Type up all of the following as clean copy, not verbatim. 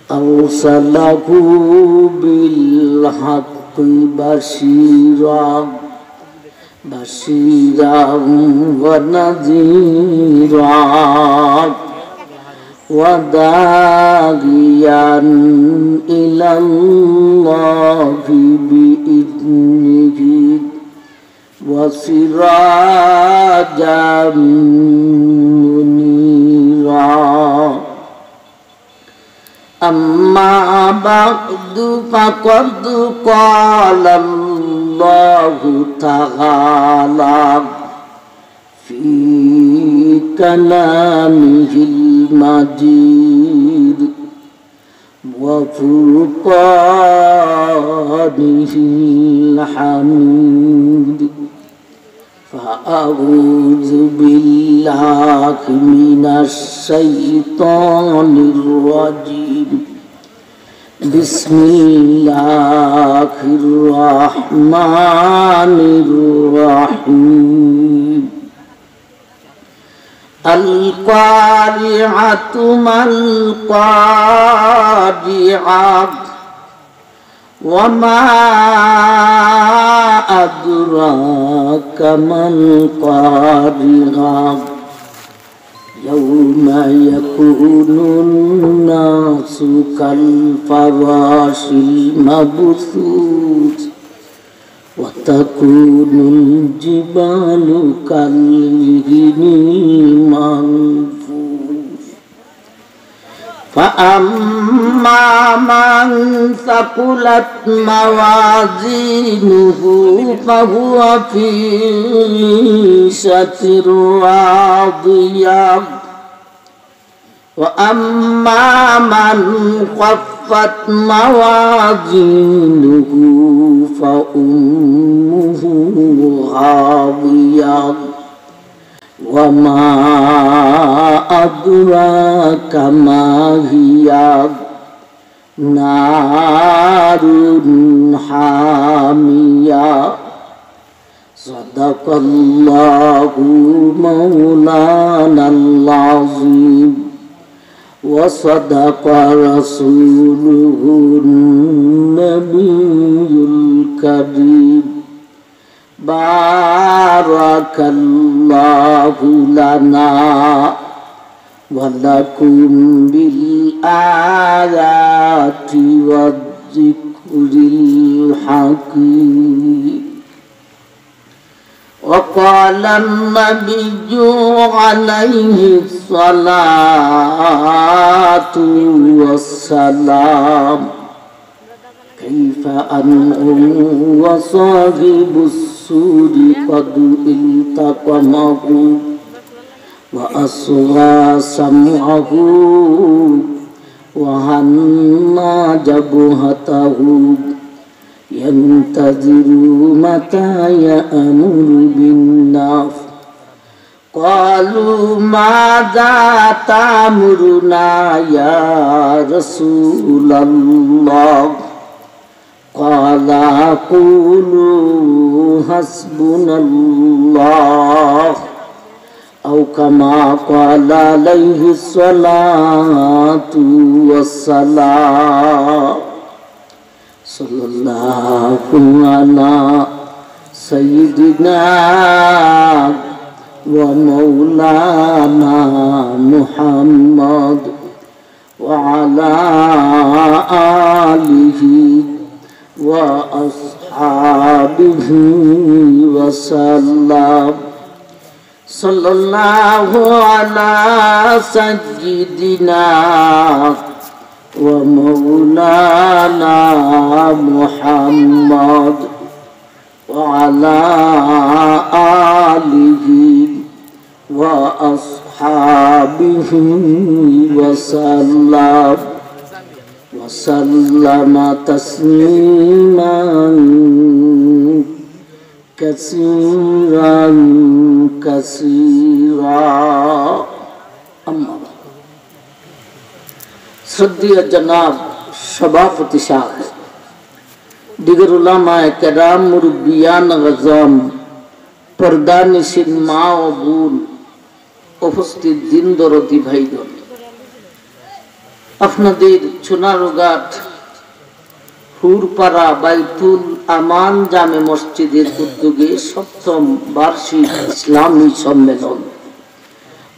अरसलहु बिल्हक़्क़ि बशीरा व नज़ीरा व दागियन इलल्लाहि बिइज़्निही व सिराजम मुनीरा। अम्मा बअदु फ़क़द क़ाला अल्लाहु तआला फ़ी कलामिहिल मजीद व फ़ुरक़ानिहिल हमीद। फ़अऊज़ु बिल्लाहि मिनश शैतानिर रजीम। बिस्मिल्लाहिर रहमानिर रहीम। अल क़ारिअतु मल क़ारिअ वमा अदराक मल क़ारिअ। यौमा यकूनुन नासु कल फ़राशिल मबसूस व तकूनुल जिबालु कल इहनिल मंफूस। फ़अम्मा मन सक़ुलत मवाज़ीनुहु फ़हुवा फ़ी ईशतिर रादियह व अम्मा मन ख़फ़्फ़त मवाज़ीनुहु फ़उम्मुहु हावियह वमा अदराक मा हिया नारुन हामिया। सदक़ल्लाहु मौलानल अज़ीम व सदक़ रसूलुहुन नबियुल करीम। बारकल्लाहु लना व लकुम बिल आयाति वज़्ज़िक्रिल हकीम। व क़ाला नबिय्यु अलैहि सलातु वस्सलाम कैफ़ अनहुम व साहिबुस सूरी क़द इल्तक़महु व अस्ग़ा समअहु व हन्ना जबहतहु यंतज़िरु मता यअमुरु बिन्नास। क़ालू माज़ा तअमुरुना या रसूलल्लाह। क़ाला क़ूलू हस्बुनल्लाह औ कमा क़ाला अलैहि सलातु वस्सलाम। सल्लल्लाहु अला सय्यिदिना व मौलाना मुहम्मद व अला आलिहि व अस्हाबिहि वसल्लम। सल्लल्लाहु अला सय्यिदिना व मौलाना मुहम्मद व अला आलिहि व अस्हाबिहि वसल्लम वसल्लम तस्लीमान कसीरन कसीरा। अम्मा श्रद्धेय जनाब सभापति साहब, दिगर उलमाए केराम, मुरब्बियान गज़ाम, पर्दानिशीन मा ও বোন, उपस्थित दिन दरदी भाईगण, আপনাদের চুনারুঘাট হুরপাড়া বাইতুল আমান জামে মসজিদের উদ্যোগে ৭ম বার্ষিক ইসলামী সম্মেলন।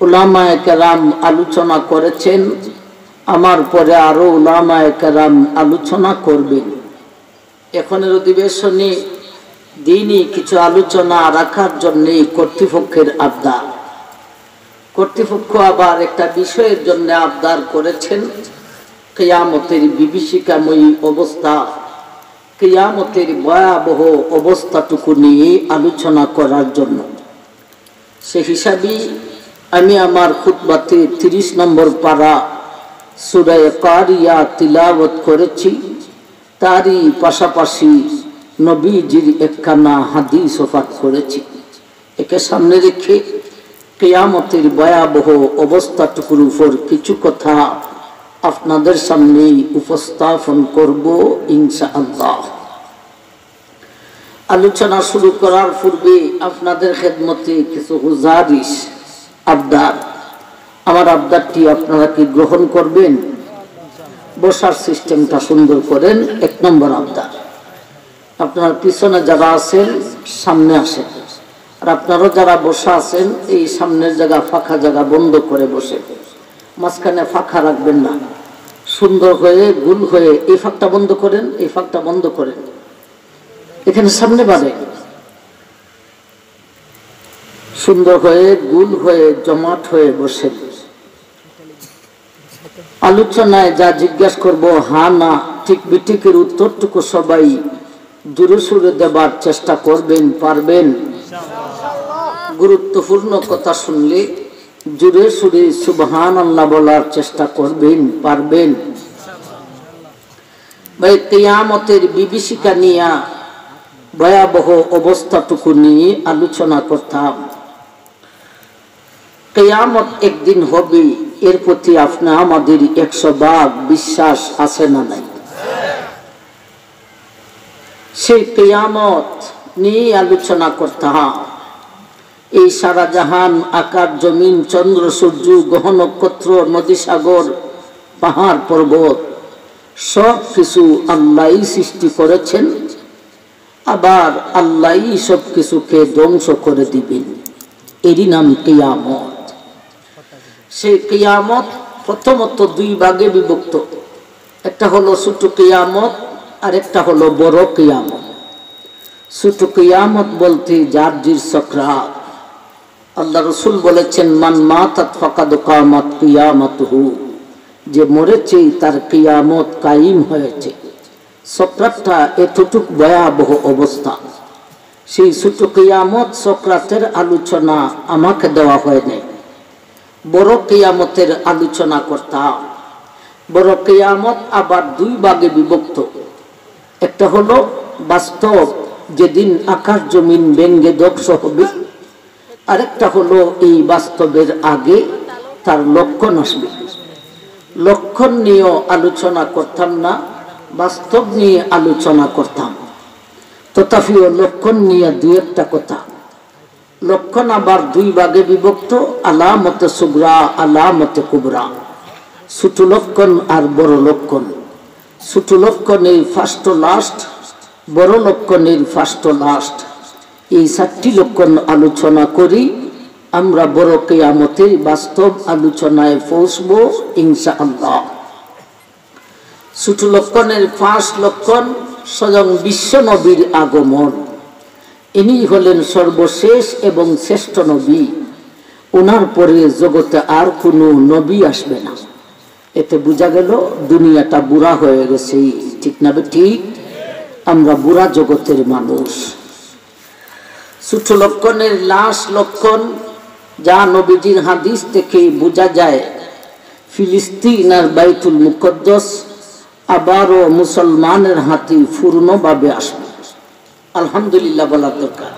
উলামায়ে কেরাম আলোচনা করেছেন, আমার পরে আরো উলামায়ে কেরাম আলোচনা করবেন। এখনের অধিবেশনে দিনই কিছু আলোচনা রাখার জন্য কর্তৃপক্ষের আবদার। কর্তৃপক্ষ আবার একটা বিষয়ের জন্য আবদার করেছেন, কিয়ামতের বিভীষিকাময়ী অবস্থা, কিয়ামতের ভয়াবহ অবস্থাটুকু নিয়ে আলোচনা করার জন্য। সে হিসাবে আমি আমার খুতবাতে 30 নম্বর পারা সূরা কারিয়া তিলাওয়াত করেছি। তারই পাশাপাশি নবীজির একখানা হাদিস পাঠ করেছি। একে সামনে রেখে কিয়ামতের ভয়াবহ অবস্থাটুকুর উপর কিছু কথা আপনাদের সামনে উপস্থাপন করব ইনশাআল্লাহ। আলোচনা শুরু করার পূর্বে আপনাদের খেদমতে কিছু গুজারিশ, আবদার। আমার আবদারটি আপনারা কি গ্রহণ করবেন? বসার সিস্টেমটা সুন্দর করেন। 1 নম্বর আবদার, আপনারা পিছনে যারা আছেন সামনে আসেন, আর আপনারা যারা বসা আছেন এই সামনের জায়গা ফাঁকা জায়গা বন্ধ করে বসে, মাঝখানে ফাঁকা রাখবেন না। সুন্দর হয়ে গুল হয়ে এই ফাঁকটা বন্ধ করেন, এই ফাঁকটা বন্ধ করেন, এখানে সামনে বাড়ে সুন্দর হয়ে গুল হয়ে জমাট হয়ে বসে। আলোচনায় যা জিজ্ঞাসা করব, হা না ঠিক বিটিকের উত্তরটুকু সবাই জোরে সুরে দেবার চেষ্টা করবেন, পারবেন? গুরুত্বপূর্ণ কথা শুনলে জোরে সুরে সুবহানাল্লাহ বলার চেষ্টা করবেন, পারবেন? ভাই, কিয়ামতের বিভীষিকা নিয়ে ভয়াবহ অবস্থাটুকু নিয়ে আলোচনা করতাম। কিয়ামত একদিন হবে, এর প্রতি আপনি আমাদের 100% বিশ্বাস আছে না নাই? সেই কিয়ামত নিয়ে আলোচনা করতাম। এই সারা জাহান, আকাশ জমিন, চন্দ্র সূর্য, গ্রহ নক্ষত্র, নদী সাগর, পাহাড় পর্বত সব কিছু আল্লাহই সৃষ্টি করেছেন, আবার আল্লাহই সব কিছুকে ধ্বংস করে দিবেন। এরই নাম কিয়ামত। সেই কিয়ামত প্রথমত 2 ভাগে বিভক্ত। একটা হলো ছোট কিয়ামত, আর একটা হলো বড় কিয়ামত। ছোট কিয়ামত বলতে জার্জির সাকরাত। আল্লাহ রাসূল বলেছেন, মান মাতাত ফাকাদ কামাত কিয়ামাতুহু, যে মরেছে তার কিয়ামত কায়েম হয়েছে। সাকরাতটা এতটুক ভয়াবহ অবস্থা। সেই ছোট কিয়ামত সাকরাতের আলোচনা আমাকে দেওয়া হয় নাই। বড় কিয়ামতের আলোচনা করতাম। বড় কিয়ামত আবার 2 ভাগে বিভক্ত। একটা হলো বাস্তব, যেদিন আকাশ জমিন ভেঙে ধ্বংস হবে। আরেকটা হলো এই বাস্তবের আগে তার লক্ষণ আসবে। লক্ষণ নিয়েও আলোচনা করতাম না, বাস্তব নিয়ে আলোচনা করতাম। তথাপিও লক্ষণ নিয়ে 2-1টা কথা। লক্ষণ আবার 2 ভাগে বিভক্ত, আলামতে সুগরা, আলামতে কুবরা। ছোট লক্ষণ আর বড় লক্ষণ। ছোট লক্ষণের ফার্স্ট ও লাস্ট, বড় লক্ষণের ফার্স্ট ও লাস্ট। এই 4টি লক্ষণ আলোচনা করি আমরা বড় কিয়ামতের বাস্তব আলোচনায় পৌঁছব ইনশাআল্লাহ। ছোট লক্ষণের ফার্স্ট লক্ষণ স্বয়ং বিশ্ব নবীর আগমন। ইনি হলেন সর্বশেষ এবং শ্রেষ্ঠ নবী। ওনার পরে জগতে আর কোনো নবী আসবে না। এতে বোঝা গেল দুনিয়াটা বুড়া হয়ে গেছে, ঠিক না? ঠিক, আমরা বুড়া জগতের মানুষ। ছোট লক্ষণের লাস্ট লক্ষণ, যা নবীজির হাদিস থেকে বোঝা যায়, ফিলিস্তিন আর বাইতুল মুকদ্দাস আবারও মুসলমানের হাতে পূর্ণভাবে আসবে। আলহামদুলিল্লাহ বলার দরকার।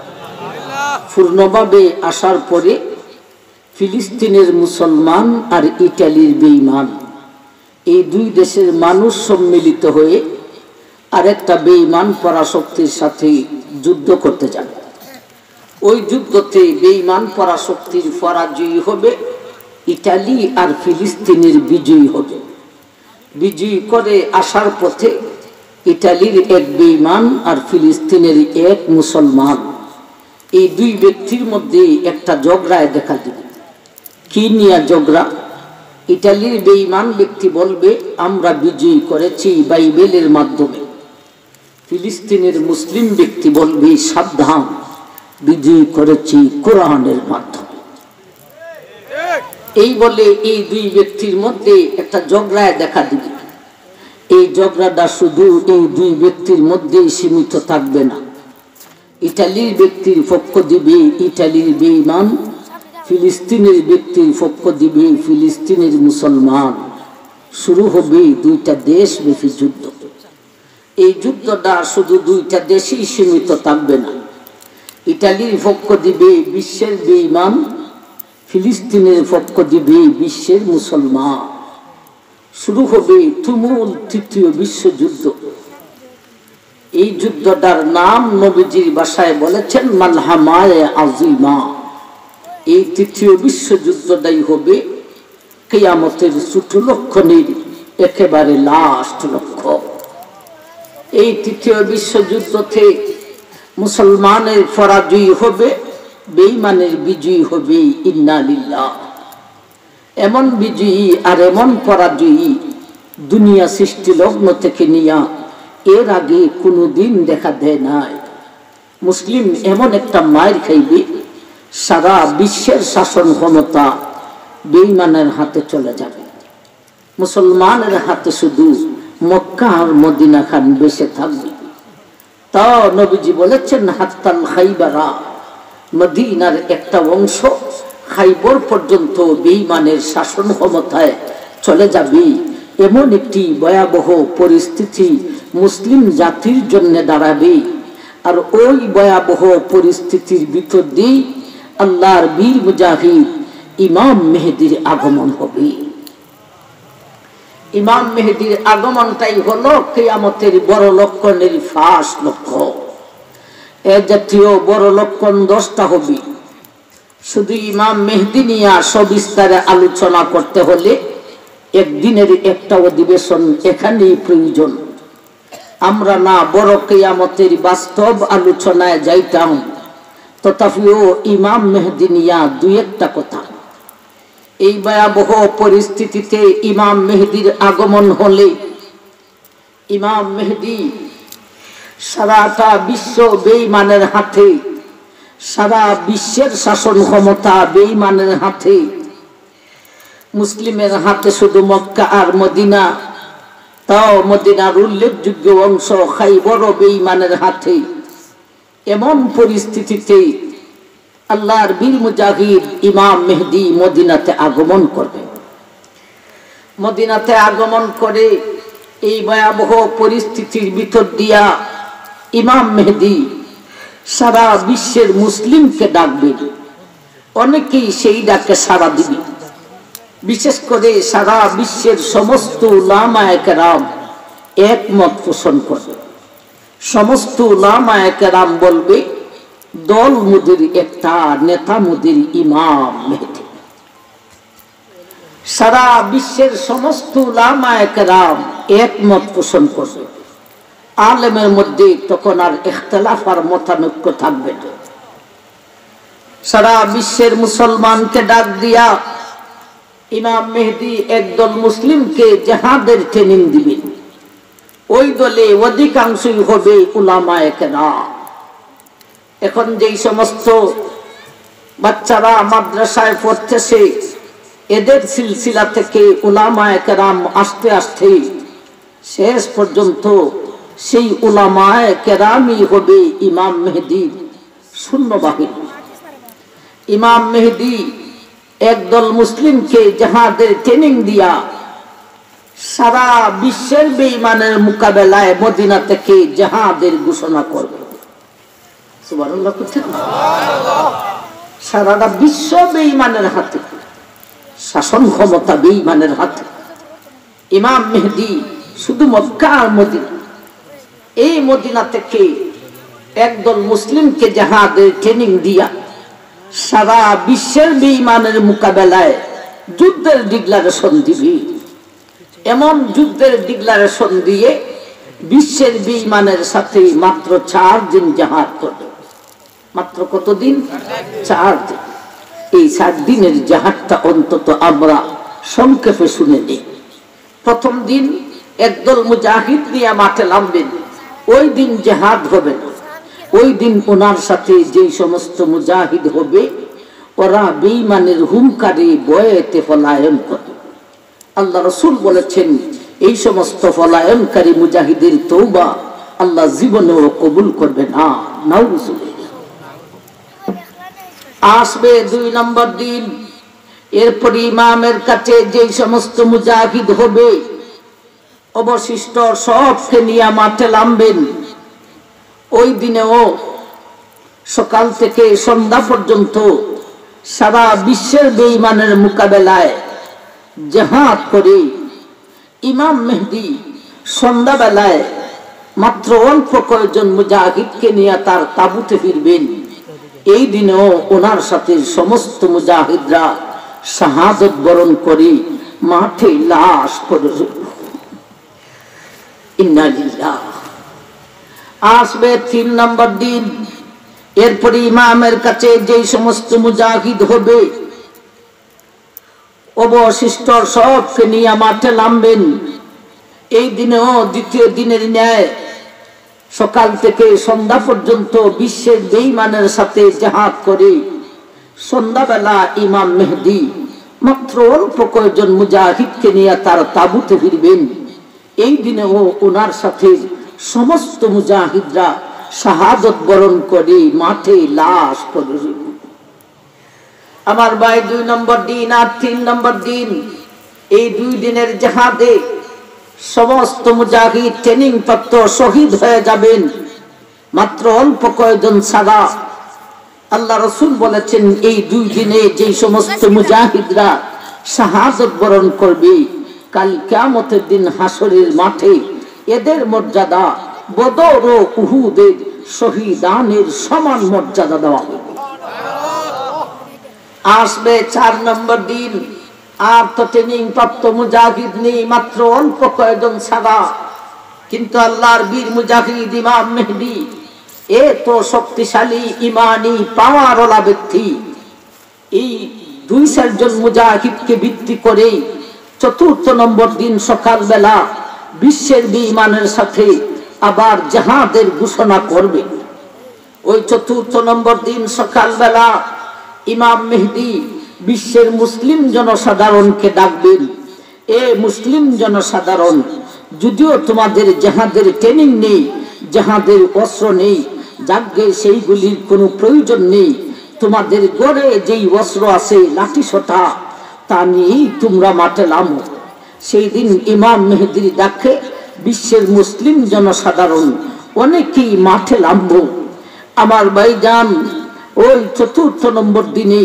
পূর্ণভাবে আসার পরে ফিলিস্তিনের মুসলমান আর ইটালির বেঈমান, এই 2 দেশের মানুষ সম্মিলিত হয়ে আরেকটা বেঈমান পরাশক্তির সাথে যুদ্ধ করতে যাবে। ওই যুদ্ধতে বেঈমান পরাশক্তির পরাজয়ী হবে, ইটালি আর ফিলিস্তিনের বিজয়ী হবে। বিজয়ী করে আসার পথে ইটালির এক বেঈমান আর ফিলিস্তিনের এক মুসলমান, এই দুই ব্যক্তির মধ্যে একটা ঝগড়ায় দেখা দিবে। কি নিয়ে ঝগড়া? ইটালির বেঈমান ব্যক্তি বলবে আমরা বিজয়ী করেছি বাইবেলের মাধ্যমে। ফিলিস্তিনের মুসলিম ব্যক্তি বলবে সাবধান, বিজয়ী করেছি কোরআনের মাধ্যমে। এই বলে এই দুই ব্যক্তির মধ্যে একটা ঝগড়ায় দেখা দিবে। এই ঝগড়াটা শুধু এই দুই ব্যক্তির মধ্যেই সীমিত থাকবে না। ইটালির ব্যক্তির পক্ষ দিবে ইটালির বেঈমান, ফিলিস্তিনের ব্যক্তির পক্ষ দিবে ফিলিস্তিনের মুসলমান। শুরু হবে দুইটা দেশব্যাপী যুদ্ধ। এই যুদ্ধটা শুধু দুইটা দেশেই সীমিত থাকবে না। ইটালির পক্ষ দিবে বিশ্বের বেঈমান, ফিলিস্তিনের পক্ষ দিবে বিশ্বের মুসলমান। শুরু হবে তুমুল তৃতীয় বিশ্বযুদ্ধ। এই যুদ্ধটার নাম নবীজির ভাষায় বলেছেন মালহামায়ে আজিমা। এই তৃতীয় বিশ্বযুদ্ধটাই হবে কিয়ামতের ছোট লক্ষণের একেবারে লাস্ট লক্ষ্য। এই তৃতীয় বিশ্বযুদ্ধতে মুসলমানের পরাজয় হবে, বেঈমানের বিজয়ী হবে। ইন্না লিল্লাহ। এমন বিজয়ী আর এমন পরাজয়ী দুনিয়া সৃষ্টি লগ্ন থেকে নিয়া এর আগে কোনোদিন দেখা দেয় নাই। মুসলিম এমন একটা মায়ের খাইবে, সারা বিশ্বের শাসন ক্ষমতা বেঈমানের হাতে চলে যাবে। মুসলমানের হাতে শুধু মক্কা আর মদিনা খান বেঁচে থাকবে। তাও নবীজি বলেছেন হাত্তাল খাইবারা, মদিনার একটা অংশ খাইবর পর্যন্ত বেঈমানের শাসন ক্ষমতায় চলে যাবে। এমন একটি ভয়াবহ পরিস্থিতি মুসলিম জাতির জন্য দাঁড়াবে। আর ওই ভয়াবহ পরিস্থিতির ভিতর দিয়ে আল্লাহর বীর মুজাহিদ ইমাম মেহেদির আগমন হবে। ইমাম মেহেদির আগমনটাই হলো কিয়ামতের বড় লক্ষণের ফাঁস লক্ষ্য। এ জাতীয় বড় লক্ষণ 10টা হবে। শুধু ইমাম মেহেদি নিয়ে সবিস্তারে আলোচনা করতে হলে একদিনের একটা অধিবেশন এখানেই প্রয়োজন। আমরা না বড় কিয়ামতের বাস্তব আলোচনায় যাইতাম, তথাপিও ইমাম মেহেদি নিয়ে দুই একটা কথা। এই ভয়াবহ পরিস্থিতিতে ইমাম মেহেদির আগমন হলে ইমাম মেহেদি সারাটা বিশ্ব বেঈমানের হাতে, সারা বিশ্বের শাসন ক্ষমতা বেঈমানের হাতে। মুসলিমের হাতে শুধু মক্কা আর মদিনা, তাও মদিনার উল্লেখযোগ্য অংশ খাইবর বেঈমানের হাতে। এমন পরিস্থিতিতে আল্লাহর বীর মুজাহিদ ইমাম মেহেদি মদিনাতে আগমন করবে। মদিনাতে আগমন করে এই ভয়াবহ পরিস্থিতির ভিতর দিয়া ইমাম মেহেদি সারা বিশ্বের মুসলিমকে ডাকবেন। অনেকেই সেই ডাকে সাড়া দিবে। বিশেষ করে সারা বিশ্বের সমস্ত উলামায়ে কেরাম একমত পোষণ করবে। সমস্ত উলামায়ে কেরাম বলবে দল মুদির একটা, নেতা মুদির ইমাম মেহেদি। সারা বিশ্বের সমস্ত উলামায়ে কেরাম একমত পোষণ করবে। আলেমের মধ্যে তখন আর ইখতিলাফ আর মতানৈক্য থাকবে না। সারা বিশ্বের মুসলমানকে ডাক দিয়া ইমাম মেহেদি একদল মুসলিমকে জিহাদের ট্রেনিং দিবেন। ওই দলে অধিকাংশই হবে উলামায়ে কেরাম। এখন যেই সমস্ত বাচ্চারা মাদ্রাসায় পড়তেছে, এদের সিলসিলা থেকে উলামায়ে কেরাম আস্তে আস্তে শেষ পর্যন্ত সেই উলামায়ে কেরামই হবে ইমাম মেহেদির সৈন্যবাহিনী। ইমাম মেহেদি একদল মুসলিমকে জিহাদের ট্রেনিং দিয়া সারা বিশ্বের বেঈমানের মোকাবেলায় মদিনা থেকে জিহাদের ঘোষণা করবে। সুবহানাল্লাহ। সারাটা বিশ্ব বেঈমানের হাতে, শাসন ক্ষমতা বেঈমানের হাতে। ইমাম মেহেদি শুধু মক্কা আর মদিনা, এই মদিনা থেকে একদল মুসলিমকে জিহাদের ট্রেনিং দিয়া সারা বিশ্বের বেঈমানের মোকাবেলায় যুদ্ধের ডিক্লারেশন দিবে। এমন যুদ্ধের ডিক্লারেশন দিয়ে বিশ্বের বেঈমানের সাথে মাত্র 4 দিন জিহাদ করবে। মাত্র কতদিন? 4 দিন। এই 4 দিনের জিহাদটা অন্তত আমরা সংক্ষেপে শুনে নিই। প্রথম দিন একদল মুজাহিদ নিয়ে মাঠে নামবেন। ওই দিন জিহাদ হবে না। ওই দিন ওনার সাথে যে সমস্ত মুজাহিদ হবে ওরা বেঈমানের হুঙ্কারে বয়েতে পলায়ন করবে। আল্লাহ রাসূল বলেছেন এই সমস্ত পলায়নকারী মুজাহিদের তওবা আল্লাহ জীবনেও কবুল করবে না। নাউজুবিল্লাহ। আসবে 2 নম্বর দিন। এরপর ইমামের কাছে যে সমস্ত মুজাহিদ হবে অবশিষ্ট সবকে নিয়ে মাঠে নামবেন। ওই দিনেও সকাল থেকে সন্ধ্যা পর্যন্ত সারা বিশ্বের বেঈমানের মোকাবেলায় জিহাদ করে ইমাম মেহেদী সন্ধ্যাবেলায় মাত্র অল্প কয়েকজন মুজাহিদকে নিয়ে তার তাঁবুতে ফিরবেন। এই দিনেও ওনার সাথে সমস্ত মুজাহিদরা শাহাদত বরণ করে মাঠে লাশ পড়ে। ইন্না লিল্লাহ। আসবে 3 নম্বর দিন। এরপরে ইমামের কাছে যে সমস্ত মুজাহিদ হবে অবশিষ্ট সবকে নিয়ে মাঠে নামবেন। এই দিনেও দ্বিতীয় দিনের ন্যায় সকাল থেকে সন্ধ্যা পর্যন্ত বিশ্বের বেঈমানের সাথে জিহাদ করে সন্ধ্যাবেলা ইমাম মেহেদী মাত্র অল্প কয়েকজন মুজাহিদকে নিয়ে তার তাঁবুতে ফিরবেন। এই দিনেও ওনার সাথে সমস্ত মুজাহিদরা শাহাদত বরণ করে মাঠে লাশ পড়ে। আমার ভাই 2 নম্বর দিন আর 3 নম্বর দিন, এই 2 দিনের জিহাদে সমস্ত মুজাহিদ ট্রেনিং প্রাপ্ত শহীদ হয়ে যাবেন। মাত্র অল্প কয়েকজন ছাড়া। আল্লাহ রাসূল বলেছেন এই 2 দিনে যে সমস্ত মুজাহিদরা শাহাদত বরণ করবে কাল কিয়ামতের দিন হাসরের মাঠে এদের মর্যাদা বদর ও উহুদের শহীদানের সমান মর্যাদা দেওয়া হবে। আসবে 4 নম্বর দিন। আর তো ট্রেনিং প্রাপ্ত মুজাহিদ নেই, মাত্র অল্প কয়েকজন ছাড়া। কিন্তু আল্লাহর বীর মুজাহিদ ইমাম মেহেদী এত শক্তিশালী ইমানি পাওয়ারওয়ালা ব্যক্তি। এই 2-4 জন মুজাহিদকে ভিত্তি করে 4র্থ নম্বর দিন সকালবেলা বিশ্বের বেঈমানের সাথে আবার জিহাদের ঘোষণা করবে। ওই 4র্থ নম্বর দিন সকালবেলা ইমাম মেহেদী বিশ্বের মুসলিম জনসাধারণকে ডাকবেন। এ মুসলিম জনসাধারণ, যদিও তোমাদের জিহাদের ট্রেনিং নেই, জিহাদের অস্ত্র নেই, যাকে সেইগুলির কোনো প্রয়োজন নেই, তোমাদের গড়ে যেই অস্ত্র আছে লাঠি সোঁটা তা নিয়েই তোমরা মাঠে নামো। সেই দিন ইমাম মেহেদীর ডাকে বিশ্বের মুসলিম জনসাধারণ অনেকেই মাঠে নামবো। আমার ভাইজান, ওই 4র্থ নম্বর দিনে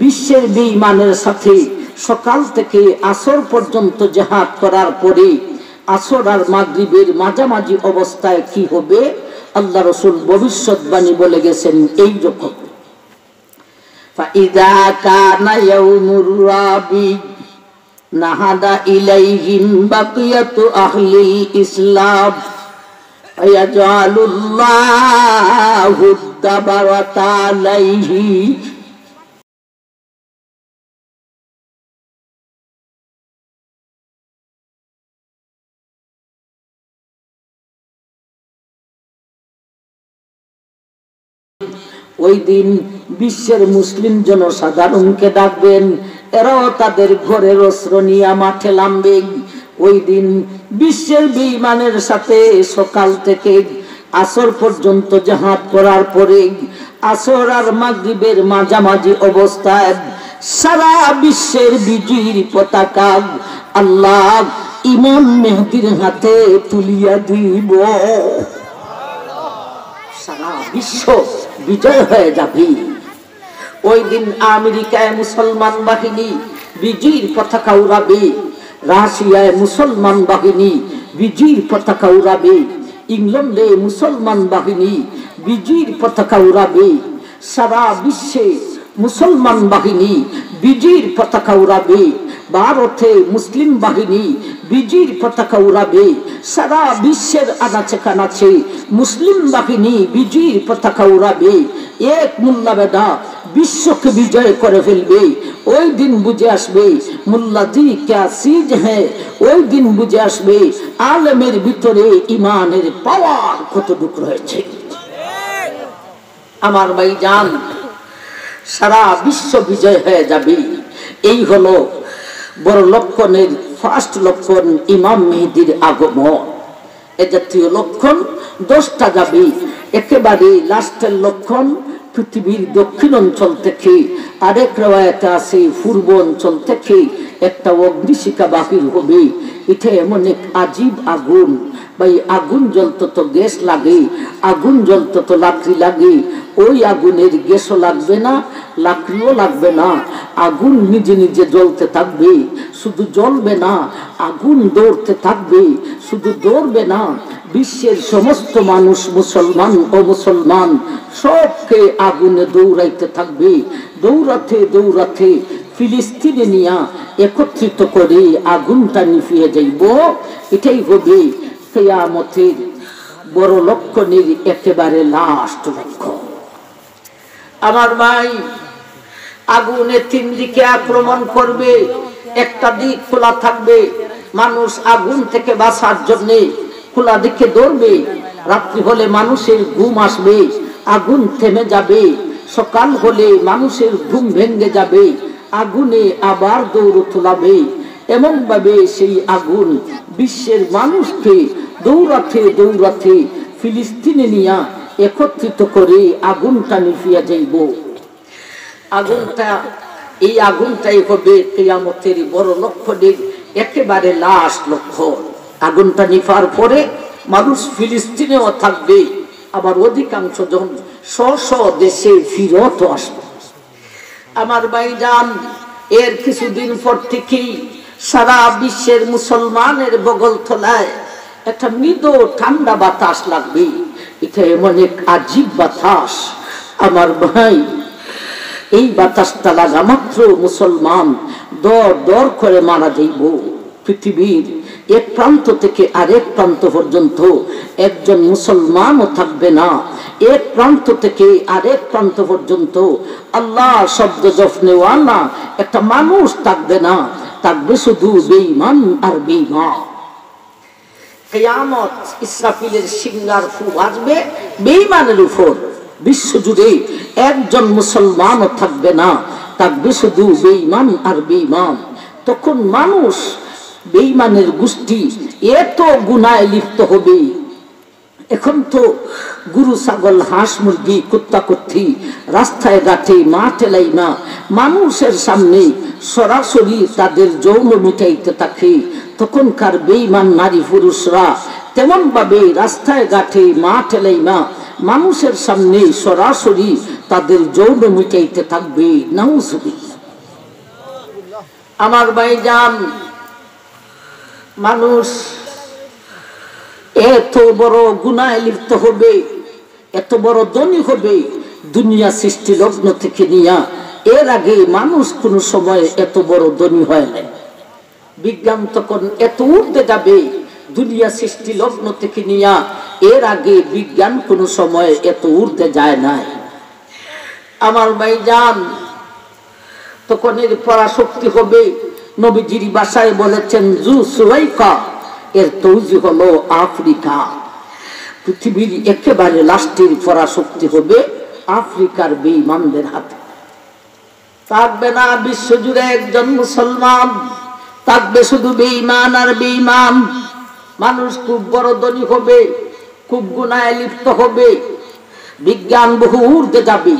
বিশ্বের বেঈমানের সাথে সকাল থেকে আসর পর্যন্ত জিহাদ করার পরে আসর আর মাগরিবের মাঝামাঝি অবস্থায় কি হবে আল্লাহ রাসূল ভবিষ্যৎবাণী বলে গেছেন এই রকম। ফাইদা কানা ইয়াউমুর রাবি নাহাদা ইলাইহিম বাকিয়াতু আহলিল ইসলাম ফায়াজআলুল্লাহু দাবারাতা আলাইহি। ওই দিন বিশ্বের মুসলিম জনসাধারণকে ডাকবেন, এরাও তাদের ঘরের অস্ত্র নিয়ে মাঠে নামবে। ওই দিন বিশ্বের বেঈমানের সাথে সকাল থেকে আসর পর্যন্ত জিহাদ করার পরে আসর আর মাগরিবের মাঝামাঝি অবস্থায় সারা বিশ্বের বিজয়ীর পতাকা আল্লাহ ইমাম মেহেদীর হাতে তুলিয়া দিব। সারা বিশ্ব বিজয় হয়ে যাবে। ওই দিন আমেরিকায় মুসলমান বাহিনী বিজয়ীর পতাকা উড়াবে, রাশিয়ায় মুসলমান বাহিনী বিজয়ীর পতাকা উড়াবে, ইংল্যান্ডে মুসলমান বাহিনী বিজয়ীর পতাকা উড়াবে, সারা বিশ্বে মুসলমান বাহিনী বিজয়ীর পতাকা উড়াবে। ভারতে মুসলিম বাহিনী বিজয়ীর পতাকা উড়াবে। সারা বিশ্বের আনাচে কানাচে মুসলিম বাহিনী বিজয়ীর পতাকা উড়াবে। এক মোল্লা বেদা বিশ্বকে বিজয় করে ফেলবে। ওই দিন বুঝে আসবে মুল্লাজি ক্যা চিজ হ্যায়। ওই দিন বুঝে আসবে আলেমের ভিতরে ইমানের পাওয়ার কতটুকু রয়েছে। আমার ভাইজান, সারা বিশ্ব বিজয় হয়ে যাবে। এই হলো বড় লক্ষণের ফার্স্ট লক্ষণ, ইমাম মেহেদীর আগমন। এ জাতীয় লক্ষণ 10টা যাবে। একেবারে লাস্টের লক্ষণ পৃথিবীর দক্ষিণ অঞ্চল থেকে, আরেক রওয়ায়াতে আছে পূর্ব অঞ্চল থেকে একটা অগ্নিশিখা বাহির হবে। এটা এমন এক আজীব আগুন, ভাই আগুন জ্বলতে তো গ্যাস লাগে, আগুন জ্বলতে তো লাকড়ি লাগে। ওই আগুনের গ্যাসও লাগবে না, লাকড়িও লাগবে না। আগুন নিজে নিজে জ্বলতে থাকবে, শুধু জ্বলবে না, আগুন দৌড়তে থাকবে, শুধু দৌড়বে না। বিশ্বের সমস্ত মানুষ, মুসলমান ও মুসলমান, সবকে আগুনে দৌড়াইতে থাকবে। দৌড়াতে দৌড়াতে ফিলিস্তিনে নিয়ে একত্রিত করে আগুনটা নিভিয়ে যাইব। এটাই হবে কিয়ামতের বড় লক্ষণের একেবারে লাস্ট লক্ষ্য। আমার ভাই, আগুনে 3 দিকে আক্রমণ করবে। একটা দিক খোলা থাকবে, মানুষ আগুন থেকে বাঁচার জন্য খোলা দিকে দৌড়বে। রাত্রি হলে মানুষের ঘুম আসবে, আগুন থেমে যাবে। সকাল হলে মানুষের ঘুম ভেঙে যাবে, আগুনে আবার দৌড় তোলাবে। এমন ভাবে সেই আগুন বিশ্বের মানুষকে দৌড়াতে দৌড়াতে ফিলিস্তিনে নিয়ে একত্রিত করে আগুনটা নিভিয়ে যাইব। আগুনটা, এই আগুনটাই হবে কিয়ামতের বড় লক্ষণের একেবারে লাস্ট লক্ষণ। আগুনটা নিভার পরে মানুষ ফিলিস্তিনেও থাকবে, আবার অধিকাংশ জন স্ব দেশে ফিরত আসবে। আমার ভাইজান, এর কিছুদিন পর থেকেই সারা বিশ্বের মুসলমানের বগল তলায় একটা মৃদু ঠান্ডা বাতাস লাগবে। এটা এমন এক আজীব বাতাস। আমার ভাই, এই বাতাসটা লাগা মাত্র মুসলমান দর দর করে মারা যাইব। পৃথিবীর এক প্রান্ত থেকে আরেক প্রান্ত পর্যন্ত একজন মুসলমানও থাকবে না। এক প্রান্ত থেকে আরেক প্রান্ত পর্যন্ত আল্লাহ শব্দ জপনেওয়ালা একটা মানুষ থাকবে না, থাকবে শুধু বেঈমান আর বেঈমান। কিয়ামত ইসরাফিলের সিংহার ফু বাজবে বেঈমানের উপর। বিশ্বজুড়ে একজন মুসলমানও থাকবে না, থাকবে শুধু বেঈমান আর বেঈমান। তখন মানুষ, বেঈমানের গোষ্ঠী এত গুনায় লিপ্ত হবে। এখন তো গরু, ছাগল, হাঁস, মুরগি, কুত্তা কুত্তি রাস্তায় ঘাটে মাঠে লাইনা মানুষের সামনে সরাসরি তাদের যৌন মিটাইতে থাকে। তখনকার বেঈমান নারী পুরুষরা তেমন ভাবে রাস্তায় ঘাটে মাঠে লাইনা মানুষের সামনে সরাসরি তাদের যৌন মিটাইতে থাকবে। নাউজুবিল্লাহ। আমার ভাইজান, মানুষ এত বড় গুনায় লিপ্ত হবে, এত বড় ধনী হবে, দুনিয়া সৃষ্টি লগ্ন থেকে নিয়া এর আগে মানুষ কোন সময় এত বড় ধনী হয় না। বিজ্ঞান তখন এত উঠতে যাবে, দুনিয়া সৃষ্টি লগ্ন থেকে নিয়া এর আগে বিজ্ঞান কোন সময় এত উঠতে যায় নাই। আমার ভাইজান, তখন এর পরাশক্তি হবে। নবীজির ভাষায় বলেছেন জু সুলাইকা, এর তৌজি হলো আফ্রিকা। পৃথিবীর একেবারে লাস্টের পরাশক্তি হবে আফ্রিকার বেঈমানদের হাতে। থাকবে না বিশ্বজুড়ে একজন মুসলমান, থাকবে শুধু বেঈমান আর বেঈমান। মানুষ খুব বড় ধনী হবে, খুব গুনায় লিপ্ত হবে, বিজ্ঞান বহু ঊর্ধ্বে যাবে।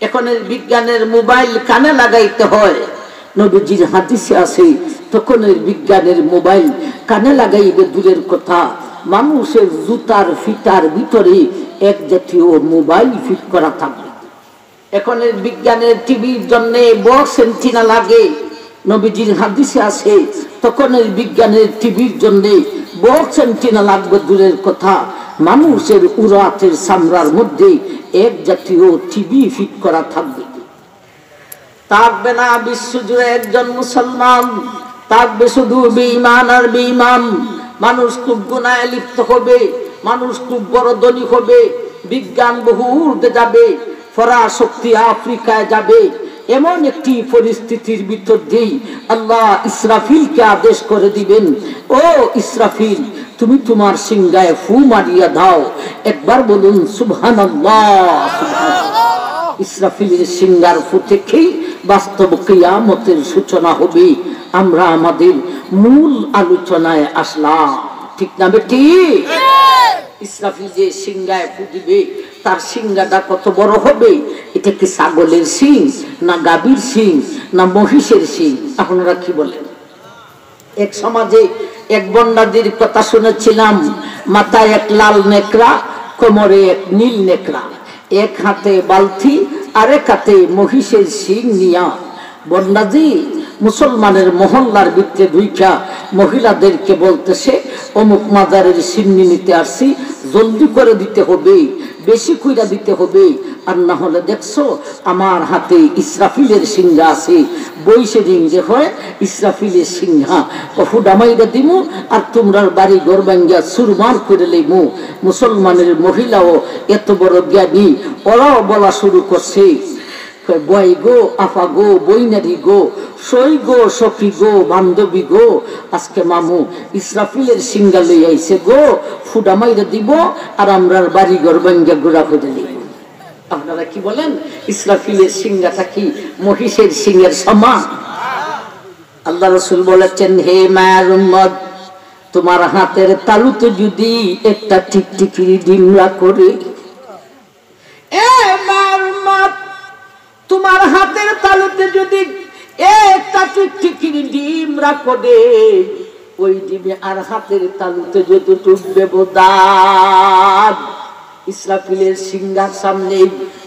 এখন বিজ্ঞানের মোবাইল কানে লাগাইতে হয়, নবীজির হাদিসে আছে তখন বিজ্ঞানের মোবাইল কানে লাগাইবে দূরের কথা, মানুষের জুতার ফিতার ভিতরে এক জাতীয় মোবাইল ফিট করা থাকবে। এখন বিজ্ঞানের টিভির জন্য বক্স এন্টিনা লাগে, নবীজির হাদিসে আছে তখন বিজ্ঞানের টিভির জন্য বক্স এন্টিনা লাগবে দূরের কথা, মানুষের উরাতের চামড়ার মধ্যে এক জাতীয় টিভি ফিট করা থাকবে। থাকবে না বিশ্বজুড়ে একজন মুসলমান, থাকবে শুধু বেঈমান আর বেঈমান। মানুষ খুব গুনাহে লিপ্ত হবে, মানুষ খুব বড় ধনী হবে, বিজ্ঞান বহু ঊর্ধ্বে যাবে, পরাশক্তি আফ্রিকায় যাবে। এমন একটি পরিস্থিতির ভিতর দিয়েই আল্লাহ ইসরাফিলকে আদেশ করে দিবেন, ও ইসরাফিল, তুমি তোমার সিংহায় ফু মারিয়া দাও। একবার বলুন সুবহানাল্লাহ, সুবহানাল্লাহ। ইসরাফিলের সিংহার ফু থেকেই বাস্তব কিয়ামতের সূচনা হবে। আমরা আমাদের মূল আলোচনায় আসলাম, ঠিক না বেটি? ইসরাফিল যে সিংহায় ফু দিবে, তার সিংহাটা কত বড় হবে? এটা কি ছাগলের সিং, না গাভীর সিং, না মহিষের সিং? আপনারা কি বলেন? এক সমাজে এক বন্ডাদির কথা শুনেছিলাম। মাথায় এক লাল নেকড়া, কোমরে এক নীল নেকড়া, এক হাতে বালতি আরেক হাতে মহিষের সিং নিয়া বন্ডাদি মুসলমানের মহল্লার ভিতরে ঢুইকা মহিলাদেরকে বলতেছে, অমুক মাজারের সিন্নি নিতে আসছি, জলদি করে দিতে হবে, বেশি কইরা দিতে হবে, আর না হলে দেখছো আমার হাতে ইসরাফিলের সিংহা আছে, বইসে দিন যে হয় ইসরাফিলের সিংহা ফুডামাইরা দিমু, আর তোমরার বাড়ি ঘর ভাঙ্গিয়া সুরমার করে লইমু। মুসলমানের মহিলাও এত বড় জ্ঞানী, ওরাও বলা শুরু করছে, বই গো, আফা গো, বইনারি গো, সই গো, সখী গো, বান্ধবী গো, আজকে মামু ইসরাফিলের সিংহা লই আইছে গো, ফুডা মাইরা দিব, আর আমরার বাড়ি ঘর ভাঙ্গিয়া ঘোরা করে দিব। আপনারা কি বলেন? ইসরাফিলের সিংহাটা কি মহিষের সিংহের সমান? আল্লাহ রাসূল বলেছেন, হে মায়ের উম্মত, তোমার হাতের তালুতে যদি একটা টিকটিকি ডিমরা করে, এ মায়ের উম্মত, তোমার হাতের তালুতে যদি একটা টিকটিকির ডিম রাখো দে, ওই ডিমে আর হাতের তালুতে যতটুক ব্যবধান, ইসরাফিলের সিংহার সামনে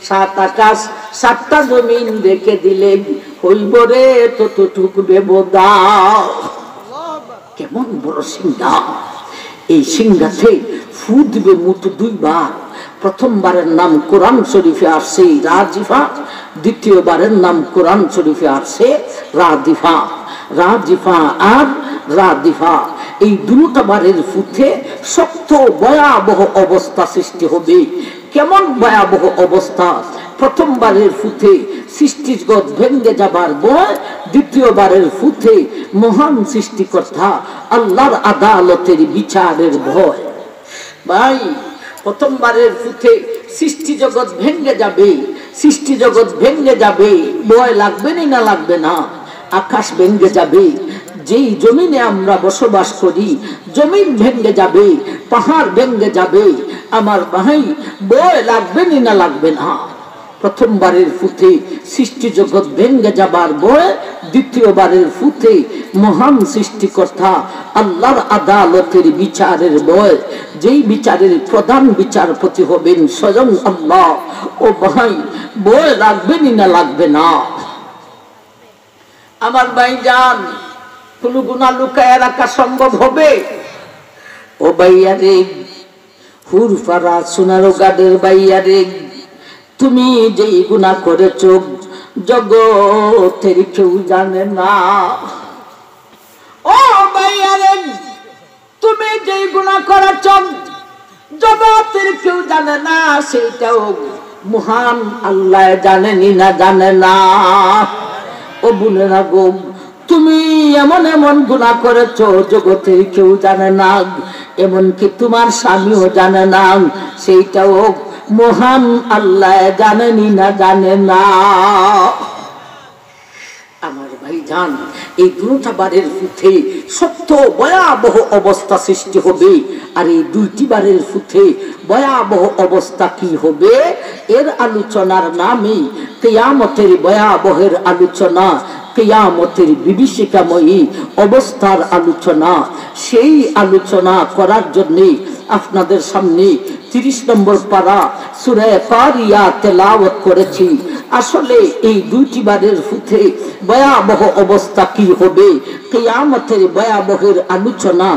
7 আকাশ 7টা জমিন রেখে দিলেন, হইব রে ততটুক ব্যবধান। কেমন বড় সিংহা! এই সিংহাতে ফু দিবে মুঠ 2 বার। প্রথমবারের নাম কোরআন শরীফে আসছে রাজিফা, দ্বিতীয়বারের নাম কোরআন শরীফে আসছে রাদিফা। রাজিফা আর রাদিফা, এই দুটো বারের ফুটে শক্ত ভয়াবহ অবস্থা সৃষ্টি হবে। কেমন ভয়াবহ অবস্থা! প্রথমবারের ফুটে সৃষ্টিজগৎ ভেঙ্গে যাবার ভয়, দ্বিতীয়বারের ফুটে মহান সৃষ্টিকর্তা আল্লাহর আদালতের বিচারের ভয়। ভাই, প্রথমবারের ফুটে সৃষ্টি জগৎ ভেঙ্গে যাবে, সৃষ্টি জগৎ ভেঙ্গে যাবে, ভয় লাগবে না? লাগবে না? আকাশ ভেঙ্গে যাবে, যেই জমিনে আমরা বসবাস করি জমিন ভেঙ্গে যাবে, পাহাড় ভেঙ্গে যাবে। আমার ভাই, ভয় লাগবে না? লাগবে না? প্রথমবারের ফুটে সৃষ্টি জগৎ ভেঙ্গে যাবার ভয়, দ্বিতীয়বারের ফুটে মহান সৃষ্টিকর্তা আল্লাহর আদালতের বিচারের ভয়, যেই বিচারের প্রধান বিচারপতি হবেন স্বয়ং আল্লাহ। ও ভাই, ভয় লাগবে না? লাগবে না? আমার ভাইজান, কোন গুনাহ লুকায় রাখা সম্ভব হবে? ও ভাইয়া রে, হুরফারা সোনারো গাদের ভাইয়া রে, তুমি যেই গুনাহ করেছো জগতের কেউ জানে না। ও ভাইয়া রে, তুমি যেই গুনাহ করেছো জগতের কেউ জানে না, সেটাও মহান আল্লাহ জানেনি না? জানে না? ও বোনেরা গো, তুমি এমন এমন গুনাহ করেছো জগতের কেউ জানে না, এমনকি তোমার স্বামীও জানে না, সেইটাও মহান আল্লাহ জানেনি না? জানে না? আমার ভাইজান, এই দুটো বারের ফুটে সত্য ভয়াবহ অবস্থা সৃষ্টি হবে। আর এই 2টি বারের ফুটে ভয়াবহ অবস্থা কি হবে, এর আলোচনার নামই কিয়ামতের ভয়াবহের আলোচনা, কিয়ামতের বিভীষিকাময়ী অবস্থার আলোচনা। সেই আলোচনা করার জন্য আপনাদের সামনে 30 নম্বর পারা সূরা কারিয়া তেলাওয়াত করেছি। আসলে এই 2টি বারের ফুটে ভয়াবহ অবস্থা কি হবে, কিয়ামতের ভয়াবহের আলোচনা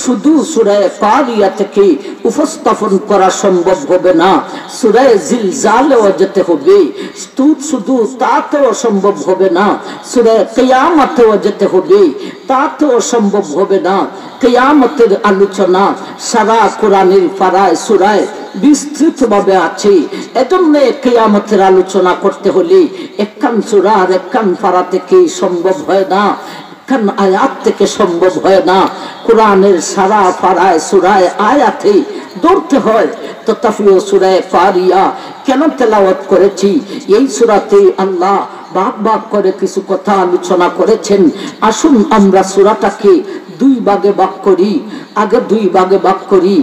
শুধু সূরা কারিয়া থেকে উপস্থাপন করা সম্ভব হবে না। সূরা জিলজালেও যেতে হবে, শুধু তাতেও সম্ভব হবে না। সূরা কিয়ামতেও যেতে হবে, তাতেও সম্ভব হবে না। কিয়ামতের আলোচনা সারা কোরআনের পারায় সূরায় বিস্তৃতভাবে আছে। এজন্য কিয়ামতের আলোচনা করতে হলে একখান সূরা আর একখান পারা থেকে সম্ভব হয় না, একখান আয়াত থেকে সম্ভব হয় না। কোরআনের সারা পারায় সূরায় আয়াতে ধরতে হয়। তথাপিও সূরা ফারিয়া কেন তেলাওয়াত করেছি? এই সূরাতে আল্লাহ ভাগ ভাগ করে কিছু কথা আলোচনা করেছেন। আসুন আমরা সূরাটাকে দুই ভাগে ভাগ করি। আগে দুই ভাগে ভাগ করি।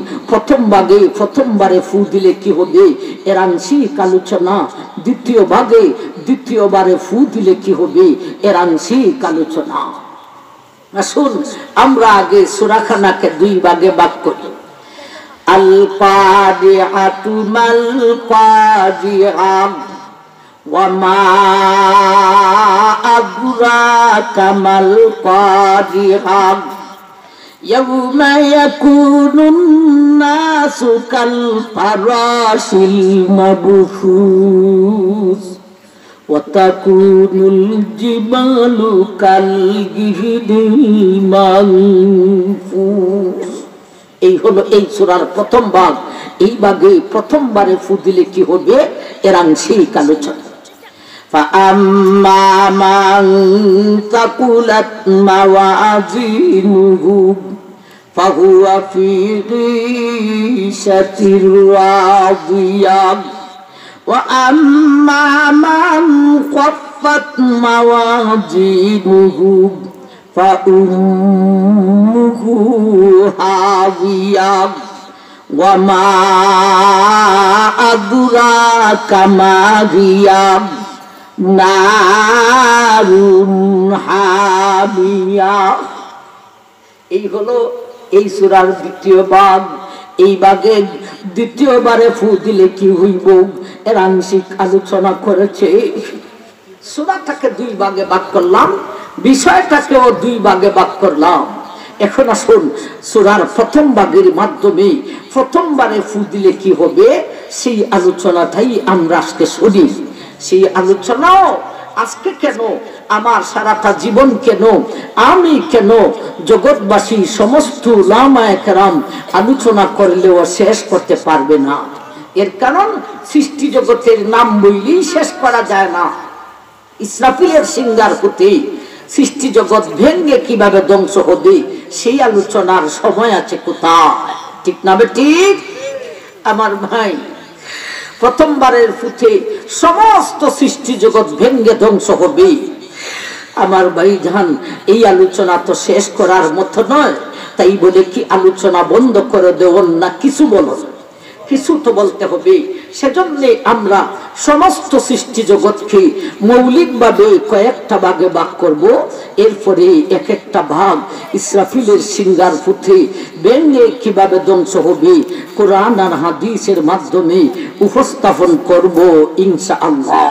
প্রথমবারে ফু দিলে কি হবে এর আংশিক আলোচনা, দ্বিতীয়বারে ফু দিলে কি হবে এর আংশিক আলোচনা। আসুন আমরা আগে সূরাখানাকে দুই ভাগে ভাগ করি। আল কারিআতু মাল কারিআ ওয়া মা আদরাকা মাল কারিআ ইয়াউমা ইয়াকুনুন নাসু কাল ফারাশিল মাবথুস ওয়া তাকুনুল জিবালু কাল গিহিদিল মানফুস। এই হলো এই সূরার প্রথম ভাগ। এই ভাগে প্রথমবারে ফু দিলে কি হবে এর আংশিক আলোচনা। فأما من ثقلت موازينه فهو في عيشة راضية وأما من خفت موازينه فأمه هاوية وما أدراك ما هي নারুন হামিয়া। এই হলো এই সূরার দ্বিতীয় ভাগ। এই ভাগে দ্বিতীয়বারে ফু দিলে কি হইব এর আংশিক আলোচনা করেছে। সূরাটাকে দুই ভাগে ভাগ করলাম, বিষয়টাকেও দুই ভাগে ভাগ করলাম। এখন আসুন সূরার প্রথম ভাগের মাধ্যমে প্রথমবারে ফু দিলে কি হবে সেই আলোচনাটাই আমরা আজকে শুনি। সেই আলোচনাও আজকে কেন, আমার সারাটা জীবন কেন, আমি কেন, জগৎবাসী সমস্ত উলামায়ে কেরাম আলোচনা করলেও শেষ করতে পারবে না। এর কারণ সৃষ্টি জগতের নাম বললেই শেষ করা যায় না। ইসরাফিলের সিংহার হতে সৃষ্টি জগৎ ভেঙ্গে কিভাবে ধ্বংস হবে সেই আলোচনার সময় আছে কোথায়? ঠিক না ঠিক? আমার ভাই, প্রথমবারের ফুটে সমস্ত সৃষ্টি জগৎ ভেঙ্গে ধ্বংস হবে। আমার ভাইজান, এই আলোচনা তো শেষ করার মতো নয়। তাই বলে কি আলোচনা বন্ধ করে দেওয়ার না? কিছু বলো, কিছু তো বলতে হবে। সেজন্য আমরা সমস্ত সৃষ্টি জগৎকে মৌলিকভাবে কয়েকটা ভাগে ভাগ করব। এরপরে এক একটা ভাগ ইসরাফিলের সিংহার পুঁথে ভেঙ্গে কিভাবে ধ্বংস হবে কোরআন আর হাদিসের মাধ্যমে উপস্থাপন করব ইনশাআল্লাহ।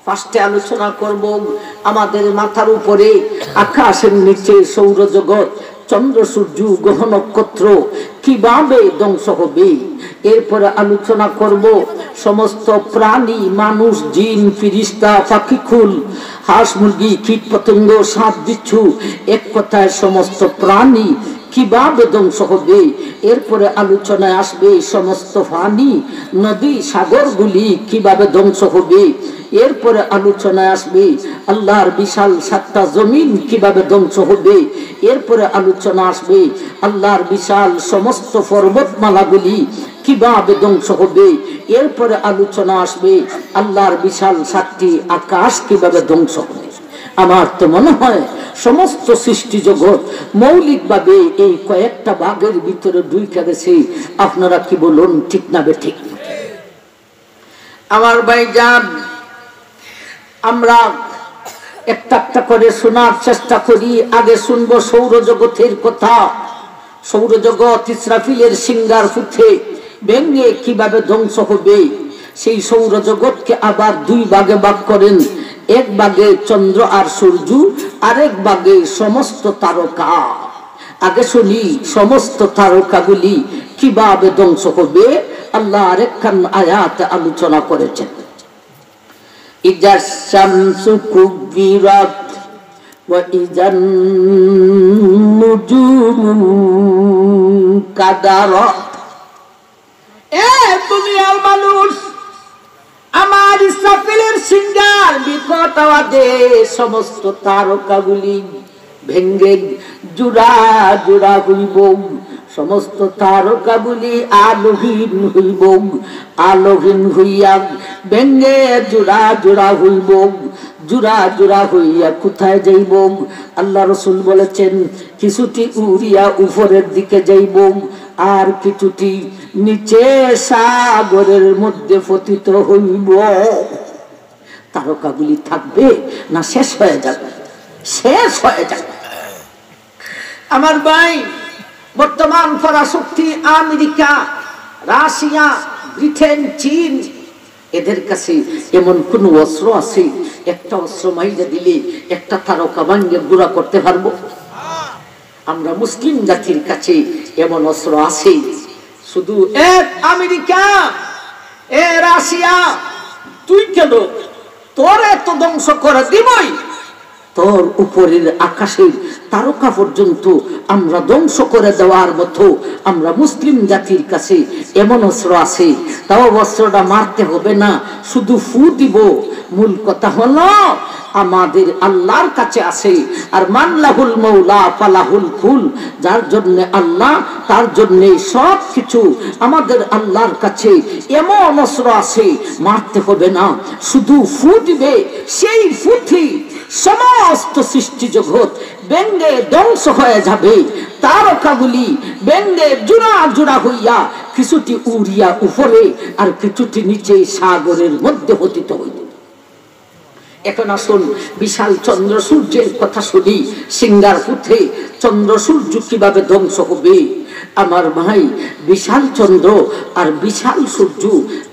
ফার্স্টে আলোচনা করব আমাদের মাথার উপরে আকাশের নিচে সৌরজগৎ, চন্দ্র সূর্য গ্রহ নক্ষত্র কিভাবে ধ্বংস হবে। এরপরে আলোচনা করব সমস্ত প্রাণী, মানুষ, জিন, ফিরিস্তা, পাখিকুল, হাঁস, মুরগি, কীট পতঙ্গ, সাপ, বিচ্ছু, এক কথায় সমস্ত প্রাণী কিভাবে ধ্বংস হবে। এরপরে আলোচনায় আসবে সমস্ত পানি, নদী, সাগরগুলি কিভাবে ধ্বংস হবে। এরপরে আলোচনায় আসবে আল্লাহর বিশাল সাতটা জমিন কিভাবে ধ্বংস হবে। এরপরে আলোচনা আসবে আল্লাহর বিশাল সমস্ত পর্বতমালাগুলি কিভাবে ধ্বংস হবে। এরপরে আলোচনা আসবে আল্লাহর বিশাল সাতটি আকাশ কিভাবে ধ্বংস হবে। আমার তো মনে হয় সমস্ত সৃষ্টি জগৎ মৌলিকভাবে এই কয়েকটা ভাগের ভিতরে ঢুকে গেছে। আপনারা কি বলুন, ঠিক না বেঠিক? আমার ভাইজান, আমরা একটা একটা করে শোনার চেষ্টা করি। আগে শুনবো সৌরজগতের কথা। সৌরজগৎ ইসরাফিলের সিংহার পুঁথে ভেঙে কিভাবে ধ্বংস হবে। সেই সৌরজগৎকে আবার দুই ভাগে ভাগ করেন। এক ভাগে চন্দ্র আর সূর্য, আরেক ভাগে সমস্ত তারকা। আগে শুনি সমস্ত তারকাগুলি কিভাবে ধ্বংস হবে আল্লাহ আরেকখান আয়াতে আলোচনা করেছেন। ইজা শামসু কুবিরাত ওয়া ইজান নুজুমু কাদারাত। এ দুনিয়ার মানুষ, আমার ইসরাফিলের সিংহার বিকট আওয়াজে সমস্ত তারকাগুলি ভেঙ্গে জুড়া জুড়া হইব, সমস্ত তারকাগুলি আলোহীন হইব, আলোহীন হইয়া ভেঙ্গে জুড়া জুড়া হইব, জুড়া জুড়া হইয়া কোথায় যাইব? আল্লাহ রসুল বলেছেন কিছুটি উড়িয়া উপরের দিকে যাইব, আর কিছুটি নিচে সাগরের মধ্যে পতিত হইব। তারকাগুলি থাকবে না শেষ হয়ে যাবে? শেষ হয়ে যাবে। আমার ভাই, বর্তমান পরাশক্তি আমেরিকা, রাশিয়া, ব্রিটেন, চীন, এদের কাছে এমন কোন অস্ত্র আছে একটা অস্ত্র মাইরে দিলে একটা তারকা ভাঙ্গে গুঁড়া করতে পারবো? আমরা মুসলিম জাতির কাছে এমন অস্ত্র আছে। শুধু এক আমেরিকা, এ রাশিয়া, তুই কেন তোর এত ধ্বংস করে দিবই, তোর উপরের আকাশের তারকা পর্যন্ত আমরা ধ্বংস করে দেওয়ার মতো আমরা মুসলিম জাতির কাছে এমন অস্ত্র আছে। তাও অস্ত্রটা মারতে হবে না, শুধু ফু দিব। মূল কথা হলো আমাদের আল্লাহর কাছে আছে। আর মানলাহুল মৌলা ফালাহুল ফুল, যার জন্য আল্লাহ তার জন্য সব কিছু। আমাদের আল্লাহর কাছে এমন অস্ত্র আছে, মারতে হবে না, শুধু ফু দিবে। সেই ফুটি সমস্ত সৃষ্টি জগৎ ব্যঙ্গে ধ্বংস হয়ে যাবে। তারকাগুলি ব্যঙ্গে জোড়া জোড়া হইয়া কিছুটি উড়িয়া উপরে আর কিছুটি নিচে সাগরের মধ্যে পতিত হইবে। এখন আসুন বিশাল চন্দ্র সূর্যের কথা শুনি। সিঙ্গার পুঁথে চন্দ্র সূর্য কিভাবে ধ্বংস হবে? আমার ভাই, বিশাল চন্দ্র আর বিশাল সূর্য,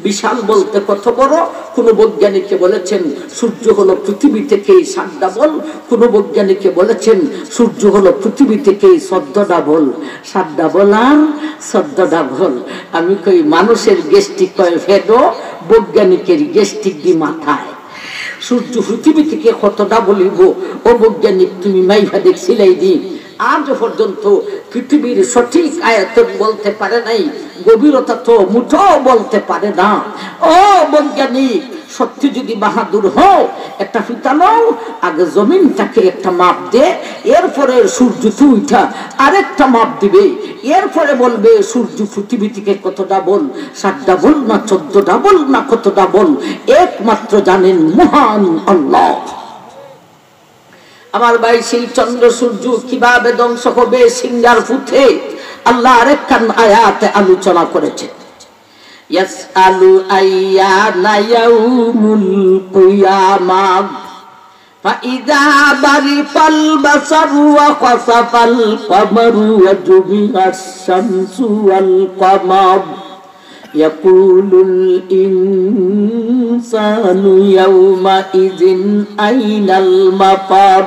বিশাল বলতে কত বড়? কোন বৈজ্ঞানিকে বলেছেন সূর্য হলো পৃথিবী থেকে 7 ডাবল, কোন বৈজ্ঞানিকে বলেছেন সূর্য হলো পৃথিবী থেকে 14 ডাবল। 7 ডাবল আর 14 ডাবল। আমি কই মানুষের গেস্টিক কয় ফেডো, বৈজ্ঞানিকের গেস্টিক দি মাথায়। সূর্য পৃথিবী থেকে কতটা বলিব? ও বৈজ্ঞানিক, তুমি মাইভা দেখছিলাই দিন আজ পর্যন্ত পৃথিবীর সঠিক আয়তন বলতে পারে নাই, গভীরতা তো মুঠো বলতে পারে না। ও বৈজ্ঞানিক, সত্যি যদি বাহাদুর হও, একটা ফিতা নাও, আগে জমিনটাকে একটা মাপ দে, এরপরে সূর্য উঠা আরেকটা মাপ দিবে, এরপরে বলবে সূর্য পৃথিবী থেকে কতটা বল, 7 ডাবল না 14 ডাবল না কতটা বল, একমাত্র জানেন মহান আল্লাহ। আমার ভাই, সেই চন্দ্র সূর্য কিভাবে ধ্বংস হবে সিঙ্গার পুঁথে আল্লাহ আরেকখান আয়াতে আলোচনা করেছে। ইয়াসআলু আইয়ানা ইয়াউমুল কিয়ামাহ ফাইযা বারিকাল বাসারু ওয়া খাসাফাল কমারু ওয়া জুমিআশ শামসু ওয়াল কমার ইয়াকুলুল ইনসানু ইয়াউমা ইযিন আইনাল মাফার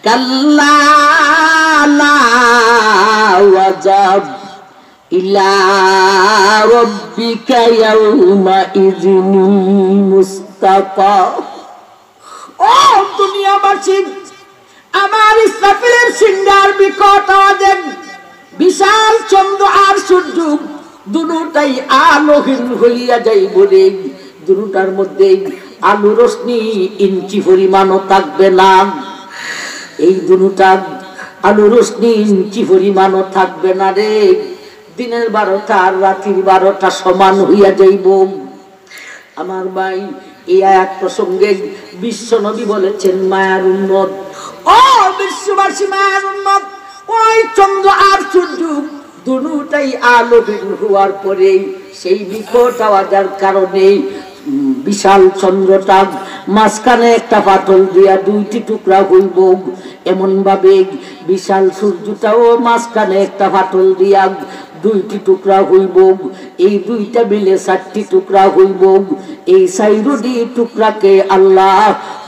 কাল্লা লা ওয়াজাব ইলা রাব্বিকা ইয়াউমা ইযিন মুস্তাকার। ও দুনিয়াবাসী, আমার ইসরাফিলের সিংহার বিকট আওয়াজে বিশাল চন্দ্র আর সূর্য দুটাই আলোহীন হইয়া যাইব রে। দুটার মধ্যে আলো রশ্মি ইঞ্চি পরিমাণও থাকবে না। এই দুটা আলো রশ্মি ইঞ্চি পরিমাণও থাকবে না রে। দিনের 12টা আর রাতের 12টা সমান হইয়া যাইব। আমার ভাই, এই আয়াত প্রসঙ্গে বিশ্ব নবী বলেছেন মায়ার উম্মত, ও বিশ্ববাসী মায়ার উম্মত, ওই চন্দ্র আর সূর্য দুটাই আলোহীন হওয়ার পরে সেই বিকট আওয়াজের কারণে বিশাল চন্দ্রটা মাঝখানে একটা পাথর দিয়া 2টি টুকরা হইব, এমন ভাবে বিশাল সূর্যটাও মাঝখানে একটা পাথর দিয়া 2টি টুকরা হইব। এই 2টা মিলে 4টি টুকরা হইব। এই 4টি টুকরাকে আল্লাহ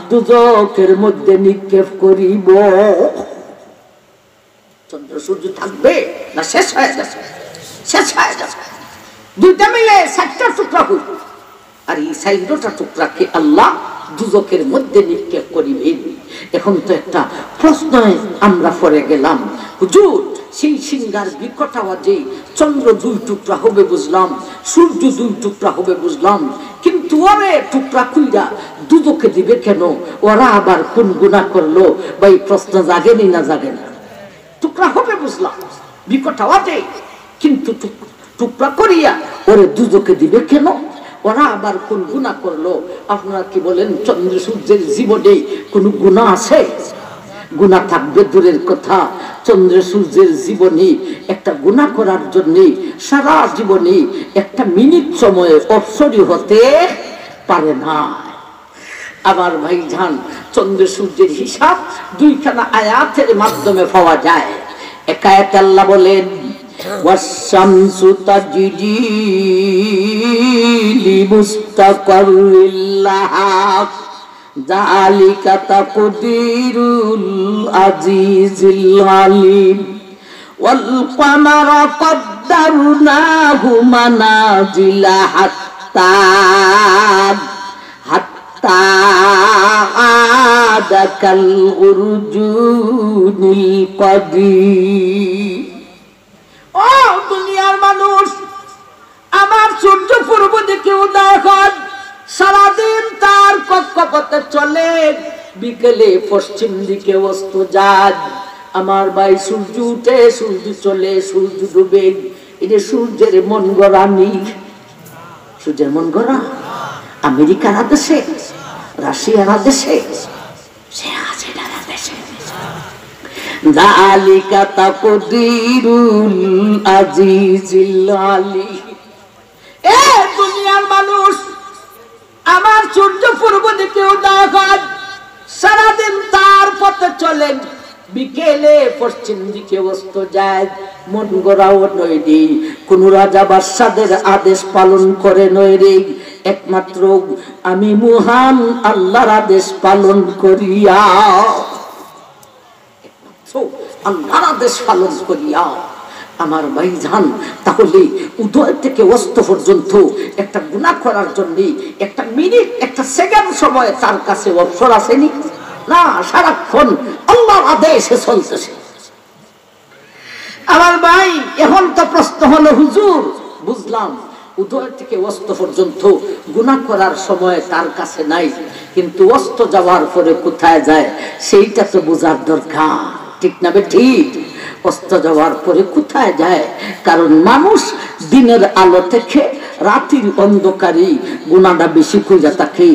দুজকের মধ্যে নিক্ষেপ করিব। চন্দ্র সূর্য থাকবে না শেষ হয়ে যাবে? শেষ হয়ে যাবে। দুইটা মিলে 4টা টুকরা হইল, আর এই 4টা টুকরাকে আল্লাহ দুজকের মধ্যে নিক্ষেপ করিবেন। এখন তো একটা প্রশ্ন আমরা পড়ে গেলাম, হুজুর সেই সিংহার বিকট আওয়াজে চন্দ্র 2 টুকরা হবে বুঝলাম, সূর্য 2 টুকরা হবে বুঝলাম, কিন্তু ওরে টুকরা কইরা দুজকে দিবে কেন? ওরা আবার কোন গুনাহ করলো? বা এই প্রশ্ন জাগেনি না জাগে না? টুকরা হবে বুঝলাম বিকট আওয়াজে, কিন্তু টুকরা করিয়া ওরে দুজকে দিবে কেন? ওরা আবার কোন গুনাহ করলো? আপনারা কি বলেন, চন্দ্র সূর্যের জীবনে কোন গুনাহ আছে? গুনাহ থাকবে দূরের কথা, চন্দ্র সূর্যের জীবনে একটা গুনাহ করার জন্য সারা জীবনে একটা মিনিট সময়ে অবসরই হতে পারে না। আমার ভাইজান, চন্দ্র সূর্যের হিসাব 2খানা আয়াতের মাধ্যমে পাওয়া যায়। এক আয়াতে আল্লাহ বলেন, ওয়াশ-শামসু তাজরি লিমুস্তাকাররিল লাহা যালিকা তাকদীরুল আজিজিল আলিম ওয়াল কামারা কদ্দারনাহু মানাজিলা হাত্তা আদাকাল উরজুনিল কদির। ও দুনিয়ার মানুষ, আমার সূর্য পূর্ব দিকে উদয় হয়, সারাদিন তার কক্ষপথে চলে, বিকেলে পশ্চিম দিকে অস্ত যায়। আমার ভাই, সূর্য উঠে সূর্য চলে, সূর্য ডুবে, এটা সূর্যের মন গড়া নি। সূর্যের মন গড়া আমেরিকার দেশে, রাশিয়ার দেশে, সে আছে দেশে। যালিকা তাকদীরুল আজিজিল আলিম। এ দুনিয়ার মানুষ, আমার সূর্য পূর্ব দিকে উদয় হয়, সারাদিন তার পথে চলেন, বিকেলে পশ্চিম দিকে অস্ত যায়। মন গড়াও নয় রে, কোন রাজা বাদশাদের আদেশ পালন করে নয় রে, একমাত্র আমি মহান আল্লাহর আদেশ পালন করিয়া, আল্লাহর আদেশ পালন করিয়া। আমার ভাইজান, তাহলে উদয় থেকে অস্ত পর্যন্ত একটা গুনাহ করার জন্য একটা মিনিট, একটা সেকেন্ড সময় তার কাছে অবসর আসেনি না, সারাক্ষণ আল্লাহর আদেশে চলতেছে। আমার ভাই, এখন তো প্রশ্ন হলো, হুজুর বুঝলাম উদয় থেকে অস্ত পর্যন্ত গুনাহ করার সময় তার কাছে নাই, কিন্তু অস্ত যাওয়ার পরে কোথায় যায় সেইটা তো বোঝার দরকার, ঠিক না বে ঠিক? অস্ত যাওয়ার পরে কোথায় যায়? কারণ মানুষ দিনের আলো থেকে রাতের অন্ধকারে গুনাহটা বেশি কইরা থাকে।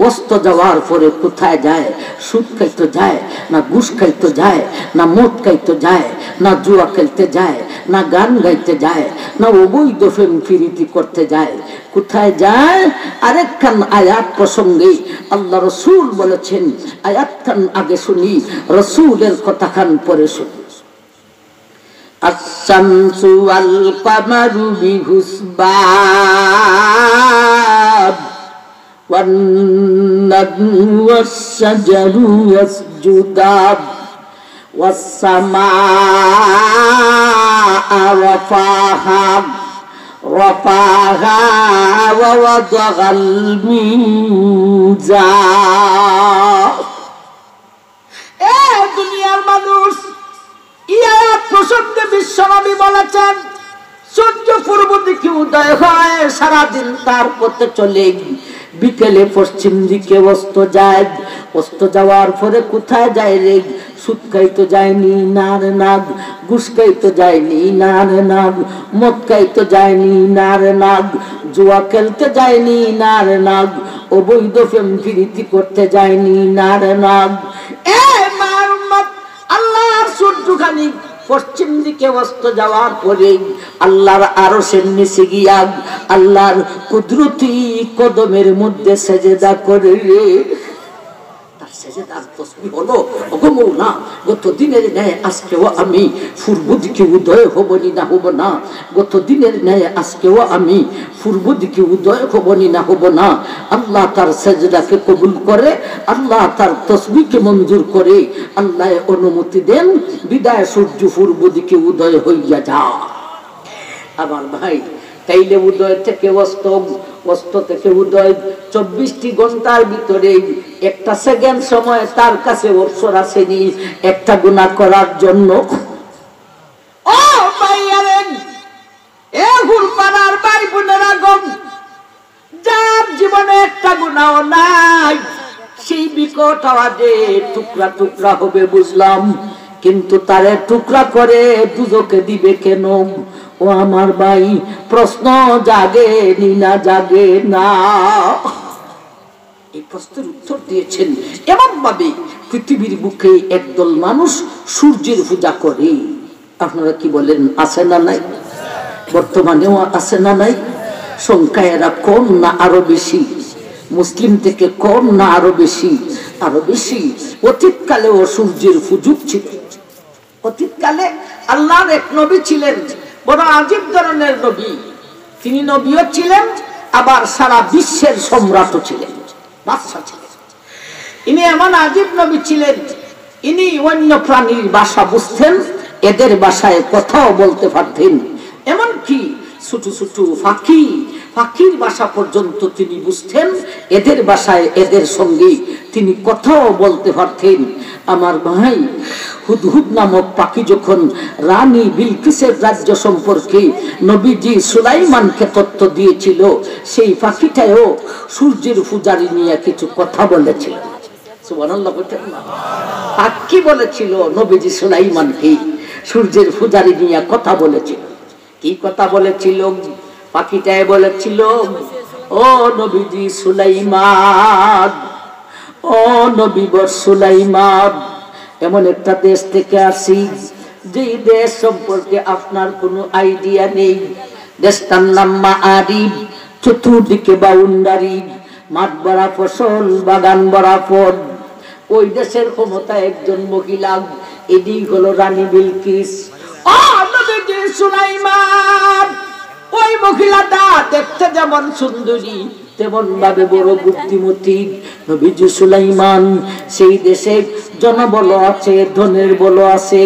অস্ত যাওয়ার পরে কোথায় যায়? সুদ খাইতে যায়, না ঘুষ খাইতে যায়, না মদ খাইতে যায়, না জুয়া খেলতে যায়, না গান গাইতে যায়, না অবৈধ প্রেম প্রীতি করতে যায়। কোথায় যায়? আরেকখান আয়াত প্রসঙ্গে আল্লাহ রসুল বলেছেন, আয়াতখান আগে শুনি, রসুলের কথাখান পরে শুনি। আশ-শামসু ওয়াল কামারু বিহুসবান ওয়ান নাজমু ওয়াশ-শাজারু ইয়াসজুদান ওয়াস-সামাআ রাফাহা ওয়া ওয়াদাআল মিজান। এ দুনিয়ার মানুষ, প্রসঙ্গে বিশ্বনবী বলেছেন, সূর্য পূর্ব দিকে উদয় হয়, সারাদিন তার পথে চলে, বিকেলে পশ্চিম দিকে অস্ত যায়। অস্ত যাওয়ার পরে কোথায় যায় রে? সুদ খাইতে যায়নি, না রে না, ঘুষ খাইতে যায়নি, না রে না, মদ খাইতে যায়নি, না রে না, জুয়া খেলতে যায়নি, না রে না, অবৈধ প্রেম প্রীতি করতে যায়নি, না রে না। এ মার উম্মত, আল্লাহর সূর্যখানি পশ্চিম দিকে অস্ত যাওয়ার পরে আল্লাহর আরশের নিচে গিয়া আল্লাহর কুদরতি কদমের মধ্যে সেজদা করে। তার সেজদার তাসবিহ হলো, ওগো মওলা, গত দিনের ন্যায় আজকেও আমি পূর্ব দিকে উদয় হবনি না হব না, গত দিনের ন্যায় আজকেও আমি পূর্ব দিকে উদয় হবনি না হব না। আল্লাহ তার সেজদাকে কবুল করে, আল্লাহ তার তাসবিহকে মঞ্জুর করে, আল্লাহ অনুমতি দেন, বিদায় সূর্য পূর্ব দিকে উদয় হইয়া যা। আমার ভাই, তাইলে উদয় থেকে অস্ত, অস্ত থেকে উদয় 24টি ঘন্টার ভিতরে একটা সেকেন্ড সময় তার কাছে অবসর আসেনি একটা গুনাহ করার জন্য। ও ভাইয়ারে, এ হুলপাড়ার ভাই বোনেরা গো, যার জীবনে একটা গুনাহ নাই সেই বিকট আওয়াজে টুকরা টুকরা হবে বুঝলাম, কিন্তু তারে টুকরা করে দুজকে দিবে কেন? ও আমার ভাই, প্রশ্ন জাগে না জাগে না? এই প্রশ্নের উত্তর দিয়েছেন এমন ভাবে, পৃথিবীর বুকে একদল মানুষ সূর্যের পূজা করে। আপনারা কি বলেন, আছে না নাই? বর্তমানেও আছে না নাই? সংখ্যা এরা কম না আরো বেশি? মুসলিম থেকে কম না আরো বেশি? আরো বেশি। অতীতকালেও সূর্যের পূজক ছিল। অতীতকালে আল্লাহর এক নবী ছিলেন, বড় আজীব ধরনের নবী। তিনি নবীও ছিলেন, আবার সারা বিশ্বের সম্রাটও ছিলেন, বাদশা ছিলেন। ইনি এমন আজীব নবী ছিলেন, ইনি অন্য প্রাণীর ভাষা বুঝতেন, এদের ভাষায় কথাও বলতে পারতেন। এমনকি ছোট ছোট পাখির ভাষা পর্যন্ত তিনি বুঝতেন, এদের ভাষায় এদের সঙ্গে তিনি কথাও বলতে পারতেন। আমার ভাই, হুদহুদ নামক পাখি যখন রানী বিলকিসের রাজ্য সম্পর্কে নবীজি সুলাইমানকে তথ্য দিয়েছিল, সেই পাখিটাও সূর্যের পূজারি নিয়ে কিছু কথা বলেছিল। সুবহানাল্লাহ বলতেন না? পাখি বলেছিল নবীজি সুলাইমানকে সূর্যের পূজারি নিয়ে কথা বলেছিল। কি কথা বলেছিল? পাখিটায় বলেছিল, ও নবীজি সুলাইমান, ও নবীবর সুলাইমান, এমন একটা দেশ থেকে আসি যে দেশ সম্পর্কে আপনার কোনো আইডিয়া নেই। দেশটার নাম মাআরিব, চতুর্দিকে বাউন্ডারি, মাঠ ভরা ফসল, বাগান ভরা ফল। ওই দেশের ক্ষমতা একজন মহিলা, এদিক হলো রানী বিলকিস। ও নবীজি সুলাইমান, ওই মহিলাটা দেখতে যেমন সুন্দরী তেমন ভাবে বড় বুদ্ধিমতী। নবীজি সুলাইমান, সেই দেশে জনবল আছে, ধনের বল আছে,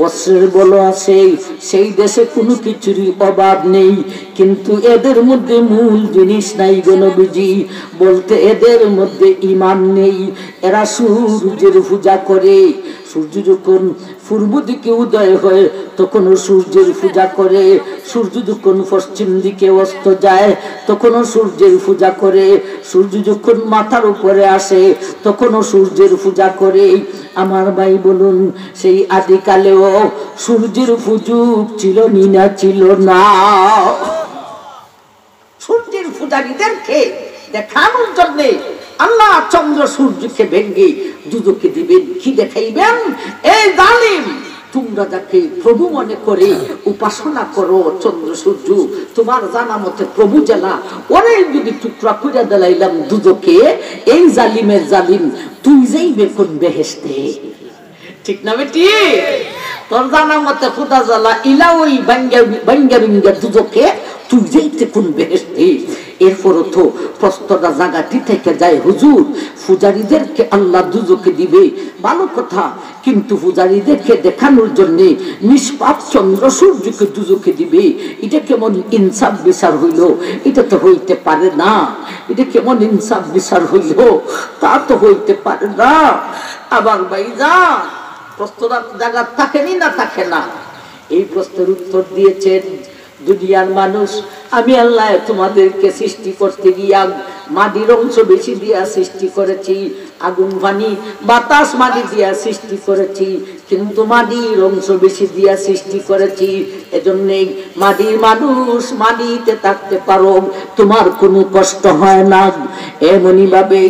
অস্ত্রের বল আছে, সেই দেশে কোনো কিছুরই অভাব নেই, কিন্তু এদের মধ্যে মূল জিনিস নাই গো নবীজি, বলতে এদের মধ্যে ঈমান নেই। এরা সূর্যের পূজা করে। সূর্য যখন পূর্ব দিকে উদয় হয় তখনও সূর্যের পূজা করে, সূর্য যখন পশ্চিম দিকে অস্ত যায় তখনও সূর্যের পূজা করে, সূর্য যখন মাথার উপরে আসে তখনও সূর্যের পূজা করে। আমার ভাই বলুন, সেই আদিকালেও সূর্যের পূজক ছিল না ছিল না? সূর্যের পূজারীদেরকে দেখানোর জন্য আল্লাহ চন্দ্র সূর্যকে ভেঙ্গে দুজকে দিবেন। কি দেখাইবেন? এই জালিম, তোমরা যাকে প্রভু মনে করে উপাসনা করো, চন্দ্র সূর্য তোমার জানা মতে প্রভু জানা, ওরে যদি টুকরা করে দিলাইলাম দুজকে, এই জালিমের জালিম তুই যাইবে কোন বেহেশতে? ঠিক না বেটি? তোর জানা মতে খুদা জ্বালা ইলা ওই বাঙ্গা দুজকে, তুই যাইতে কোন বেহেশতে? এরপরও তো প্রশ্নটা জায়গাটি থেকে যায়, হুজুর পূজারীদেরকে আল্লাহ দুজকে দিবে, ভালো কথা, কিন্তু পূজারীদেরকে দেখানোর জন্য নিষ্পাপ চন্দ্র সূর্যকে দুজকে দিবে, এটা কেমন ইনসাফ বিচার হইল? এটা তো হইতে পারে না। এটা কেমন ইনসাফ বিচার হইল? তা তো হইতে পারে না। আবার ভাইজা প্রশ্নটা জায়গা থাকেনি না থাকে না? এই প্রশ্নের উত্তর দিয়েছেন, দুনিয়ার মানুষ, আমি আল্লাহ তোমাদেরকে সৃষ্টি করতে গিয়া মাটির অংশ বেশি দিয়া সৃষ্টি করেছি, আগুন পানি বাতাস মাটি দিয়া সৃষ্টি করেছি, কিন্তু মাটির অংশ বেশি দিয়া সৃষ্টি করেছি, এজন্যই মাটির মানুষ মাটিতে থাকতে পারো, তোমার কোনো কষ্ট হয় না। এমনি ভাবে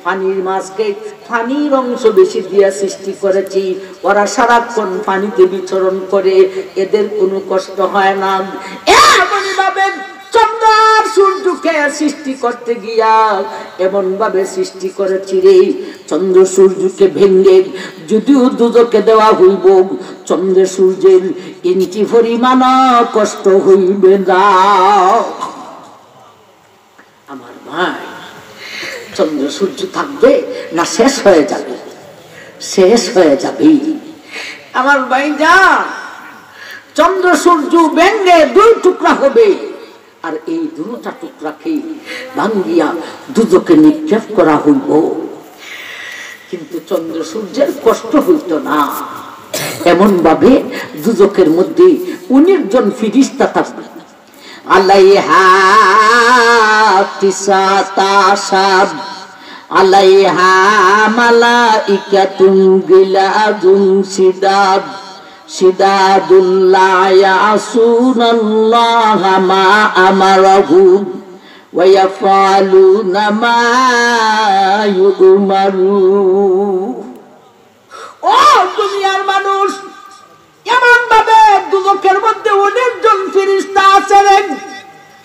পানির মাছকে পানির অংশ বেশি দিয়া সৃষ্টি করেছি, ওরা সারাক্ষণ পানিতে বিচরণ করে, এদের কোনো কষ্ট হয় না। এমনই ভাবে চন্দ্র সূর্যকে সৃষ্টি করতে গিয়া এমন ভাবে সৃষ্টি করেছি রে, চন্দ্র সূর্যকে ভেঙ্গে যদিও দুজকে দেওয়া হইব, চন্দ্র সূর্যের ইঞ্চি পরিমাণ কষ্ট হইবে না। আমার ভাই, চন্দ্র সূর্য থাকবে না শেষ হয়ে যাবে? শেষ হয়ে যাবে। আমার ভাই যা, চন্দ্র সূর্য ভেঙ্গে দুই টুকরা হবে, আর এই দুটা টুকরাকে ভাঙ্গিয়া দুজকে নিক্ষেপ করা হইব। কিন্তু চন্দ্র সূর্যের কষ্ট হইত না। এমন ভাবে দুজকের মধ্যে 19 জন ফিরিস্তা থাকবে। আলাইহা তিসাতাশাব আলাইহা মালাইকাতুন গিলাদুন শিদাদ শিদাদুল লা ইয়াসুনাল্লাহা মা আমারাহুম ওয়া ইয়াফআলুনা মা ইউমারুন। ও দুনিয়ার মানুষ, এমন ভাবে দুজকের মধ্যে 19 জন ফেরেশতা আছেন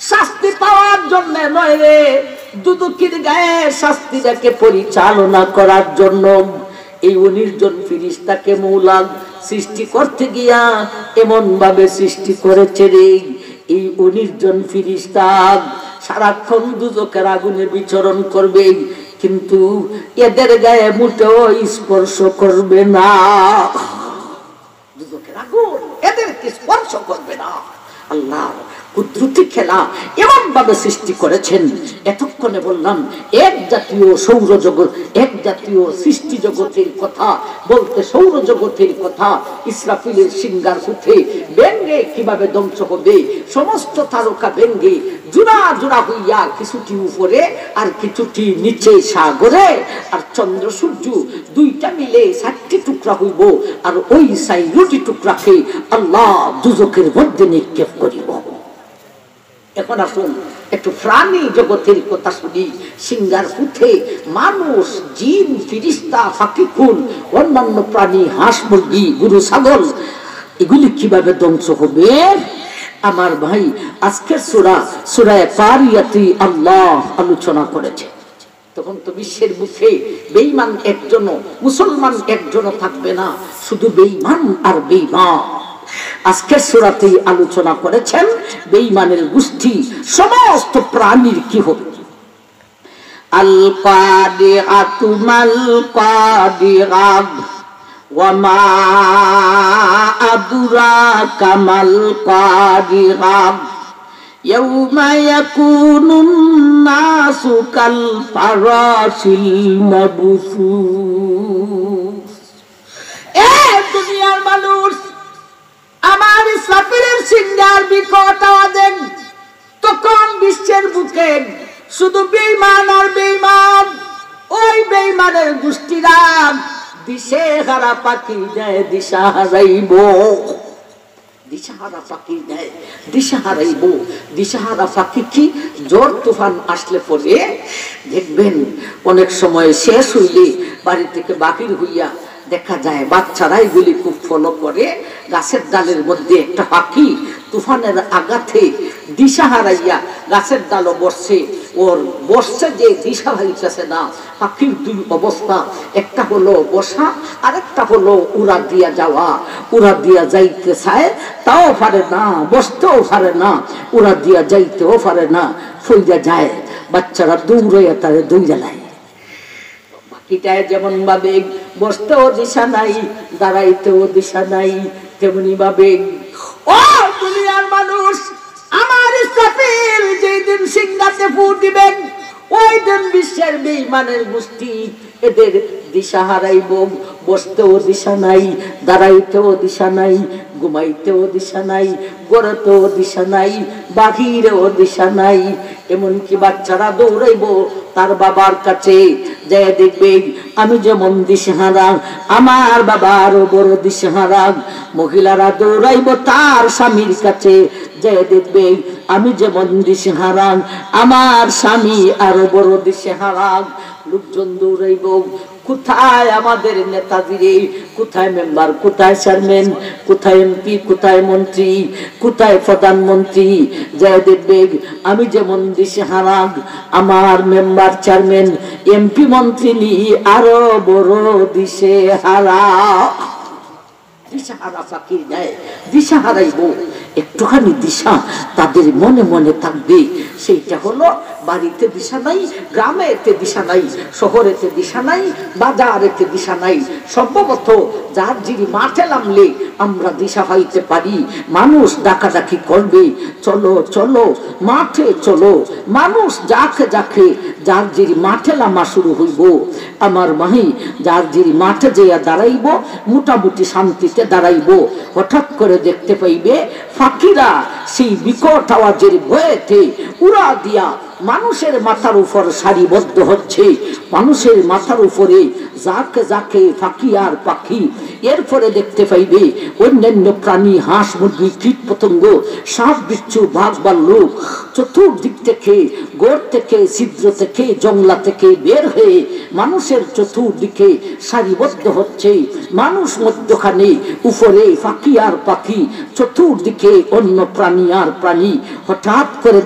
শাস্তি পাওয়ার জন্য নয় রে, দুজকের গায়ে শাস্তিটাকে পরিচালনা করার জন্য। এই 19 জন ফেরেশতাকে মওলা সৃষ্টি করতে গিয়া এমন ভাবে সৃষ্টি করেছে রে, এই 19 জন ফেরেশতা সারাক্ষণ দুজকের আগুনে বিচরণ করবে, কিন্তু এদের গায়ে মোটেও স্পর্শ করবে না। দুজকের আগুন এদেরকে স্পর্শ করবে না। আল্লাহ কুদরতি খেলা এমন ভাবে সৃষ্টি করেছেন। এতক্ষণে বললাম এক জাতীয় সৌরজগৎ, এক জাতীয় সৃষ্টি জগতের কথা বলতে সৌরজগতের কথা। ইসরাফিলের সিংহার উঠে ব্যঙ্গে কিভাবে ধ্বংস হবে, সমস্ত তারকা ব্যঙ্গে জোড়া জোড়া হইয়া কিছুটি উপরে আর কিছুটি নিচে সাগরে, আর চন্দ্র সূর্য দুইটা মিলে 7টি টুকরা হইব, আর ওই 4টি টুকরাকে আল্লাহ দুজকের মধ্যে নিক্ষেপ করিব। এখন আসুন একটু প্রাণী জগতের কথা শুনি। সিংহার উঠে মানুষ, জিন, ফিরিস্তা, ফাকিকুল, অন্যান্য প্রাণী, হাঁস, মুরগি, গরু, ছাগল, এগুলি কিভাবে ধ্বংস হবে? আমার ভাই আজকের সূরা কারিয়াতে আল্লাহ আলোচনা করেছে। তখন তো বিশ্বের বুকে বেঈমান একজনও, মুসলমান একজনও থাকবে না, শুধু বেঈমান আর বেঈমান। আজকের সূরাতে আলোচনা করেছেন বেঈমানের গোষ্ঠী সমস্ত প্রাণীর কি হবে। আল কাদিআতু মাল কাদিআত ওয়া মা আদরাকা মাল কাদিআত ইয়াউমা ইয়াকুনুন নাসু কাল ফারাশিল মাবসুস। এ দুনিয়ার মানুষ, আমার ইসরাফিলের সিংহার বিকট আওয়াজে তখন বিশ্বের বুকে শুধু বেঈমান আর বেঈমান। ওই বেঈমানের গোষ্ঠীরা দিশে হারা পাখি দেয়, দিশা হারাইব। দিশাহারা পাখি দেয়, দিশা হারাইব। দিশাহারা পাখি কি? ঝড় তুফান আসলে পরে দেখবেন অনেক সময় শেষ হইলে বাড়ি থেকে বাহির হইয়া দেখা যায় বাচ্চারা এগুলি খুব ফলো করে। গাছের ডালের মধ্যে একটা পাখি তুফানের আঘাতে দিশা হারাইয়া গাছের ডালও বসছে, ওর বসছে যে দিশা হারিয়েছে না। পাখির দুই অবস্থা, একটা হলো বসা আর একটা হলো উড়া দিয়া যাওয়া। উড়া দিয়া যাইতে চায় তাও পারে না, বসতেও পারে না, উড়া দিয়া যাইতেও পারে না, ফইয়া যায়। বাচ্চারা দৌড়াইয়া তারে দৌড়া যায়। পাখিটায় যেমন ভাবে বসতেও দিশা নাই, দাঁড়াইতেও দিশা নাই, তেমনি ভাবে ও দুনিয়ার মানুষ, আমার ইসরাফিল যেদিন সিংহাসনে ফু দিবেন ওই দিন বিশ্বের বেঈমানের গোষ্ঠী এদের দিশা হারাইব। বসতেও দিশা নাই, দাঁড়াইতেও দিশা নাই, ঘুমাইতেও দিশা নাই, গড়তেও দিশা নাই, বাহিরেও দিশা নাই। এমনকি বাচ্চারা দৌড়াইব তার বাবার কাছে, যে দেখবে আমি যেমন দিশেহারা আমার বাবা আরো বড় দিশেহারা। মহিলারা দৌড়াইব তার স্বামীর কাছে, যে দেখবে আমি যেমন দিশেহারা আমার স্বামী আরো বড় দিশেহারা। লোকজন দৌড়াইব কোথায় আমাদের নেতাজিরে, কোথায় মেম্বার, কোথায় চেয়ারম্যান, কোথায় এমপি, কোথায় মন্ত্রী, কোথায় প্রধানমন্ত্রী। জয় দেখবে আমি যেমন দিশেহারা আমার মেম্বার, চেয়ারম্যান, এমপি, মন্ত্রী আরো বড় দিশেহারা। দিশাহারা পাখির ন্যায় দিশা হারাইব। একটুখানি দিশা তাদের মনে মনে থাকবে, সেইটা হলো বাড়িতে দিশা নাই, গ্রামেতে দিশা নাই, শহরেতে দিশা নাই, বাজারেতে দিশা নাই। সম্ভবত যার যিনি মাঠে নামলে আমরা দিশা পাইতে পারি। মানুষ ডাকাডাকি করবে, চলো চলো মাঠে চলো। মানুষ যাকে যাকে যার যিনি মাঠে নামা শুরু হইব, আমার মাহি যার যিনি মাঠে যেয়া দাঁড়াইব মোটামুটি শান্তিতে দাঁড়াইব। হঠাৎ করে দেখতে পাইবে ফাঁকিরা সেই বিকট আওয়াজের ভয়েতে উড়া দিয়া মানুষের মাথার উপর সারিবদ্ধ হচ্ছে। মানুষের মাথার উপরে যাকে যাকে ফাঁকি আর পাখি। এরপরে দেখতে পাইবে অন্যান্য প্রাণী, হাঁস মুরগি, কীট পতঙ্গ, সাপ বিচ্ছু, বাঘ ভাল্লুক চতুর্দিক থেকে, গোড় থেকে, ছিদ্র থেকে, জংলা থেকে বের হয়ে মানুষের চতুর্দিকে সারিবদ্ধ হচ্ছে। মানুষ মধ্যখানে, উপরে ফাঁকি আর পাখি, চতুর্দিকে অন্য প্রাণী আর প্রাণী। হঠাৎ করে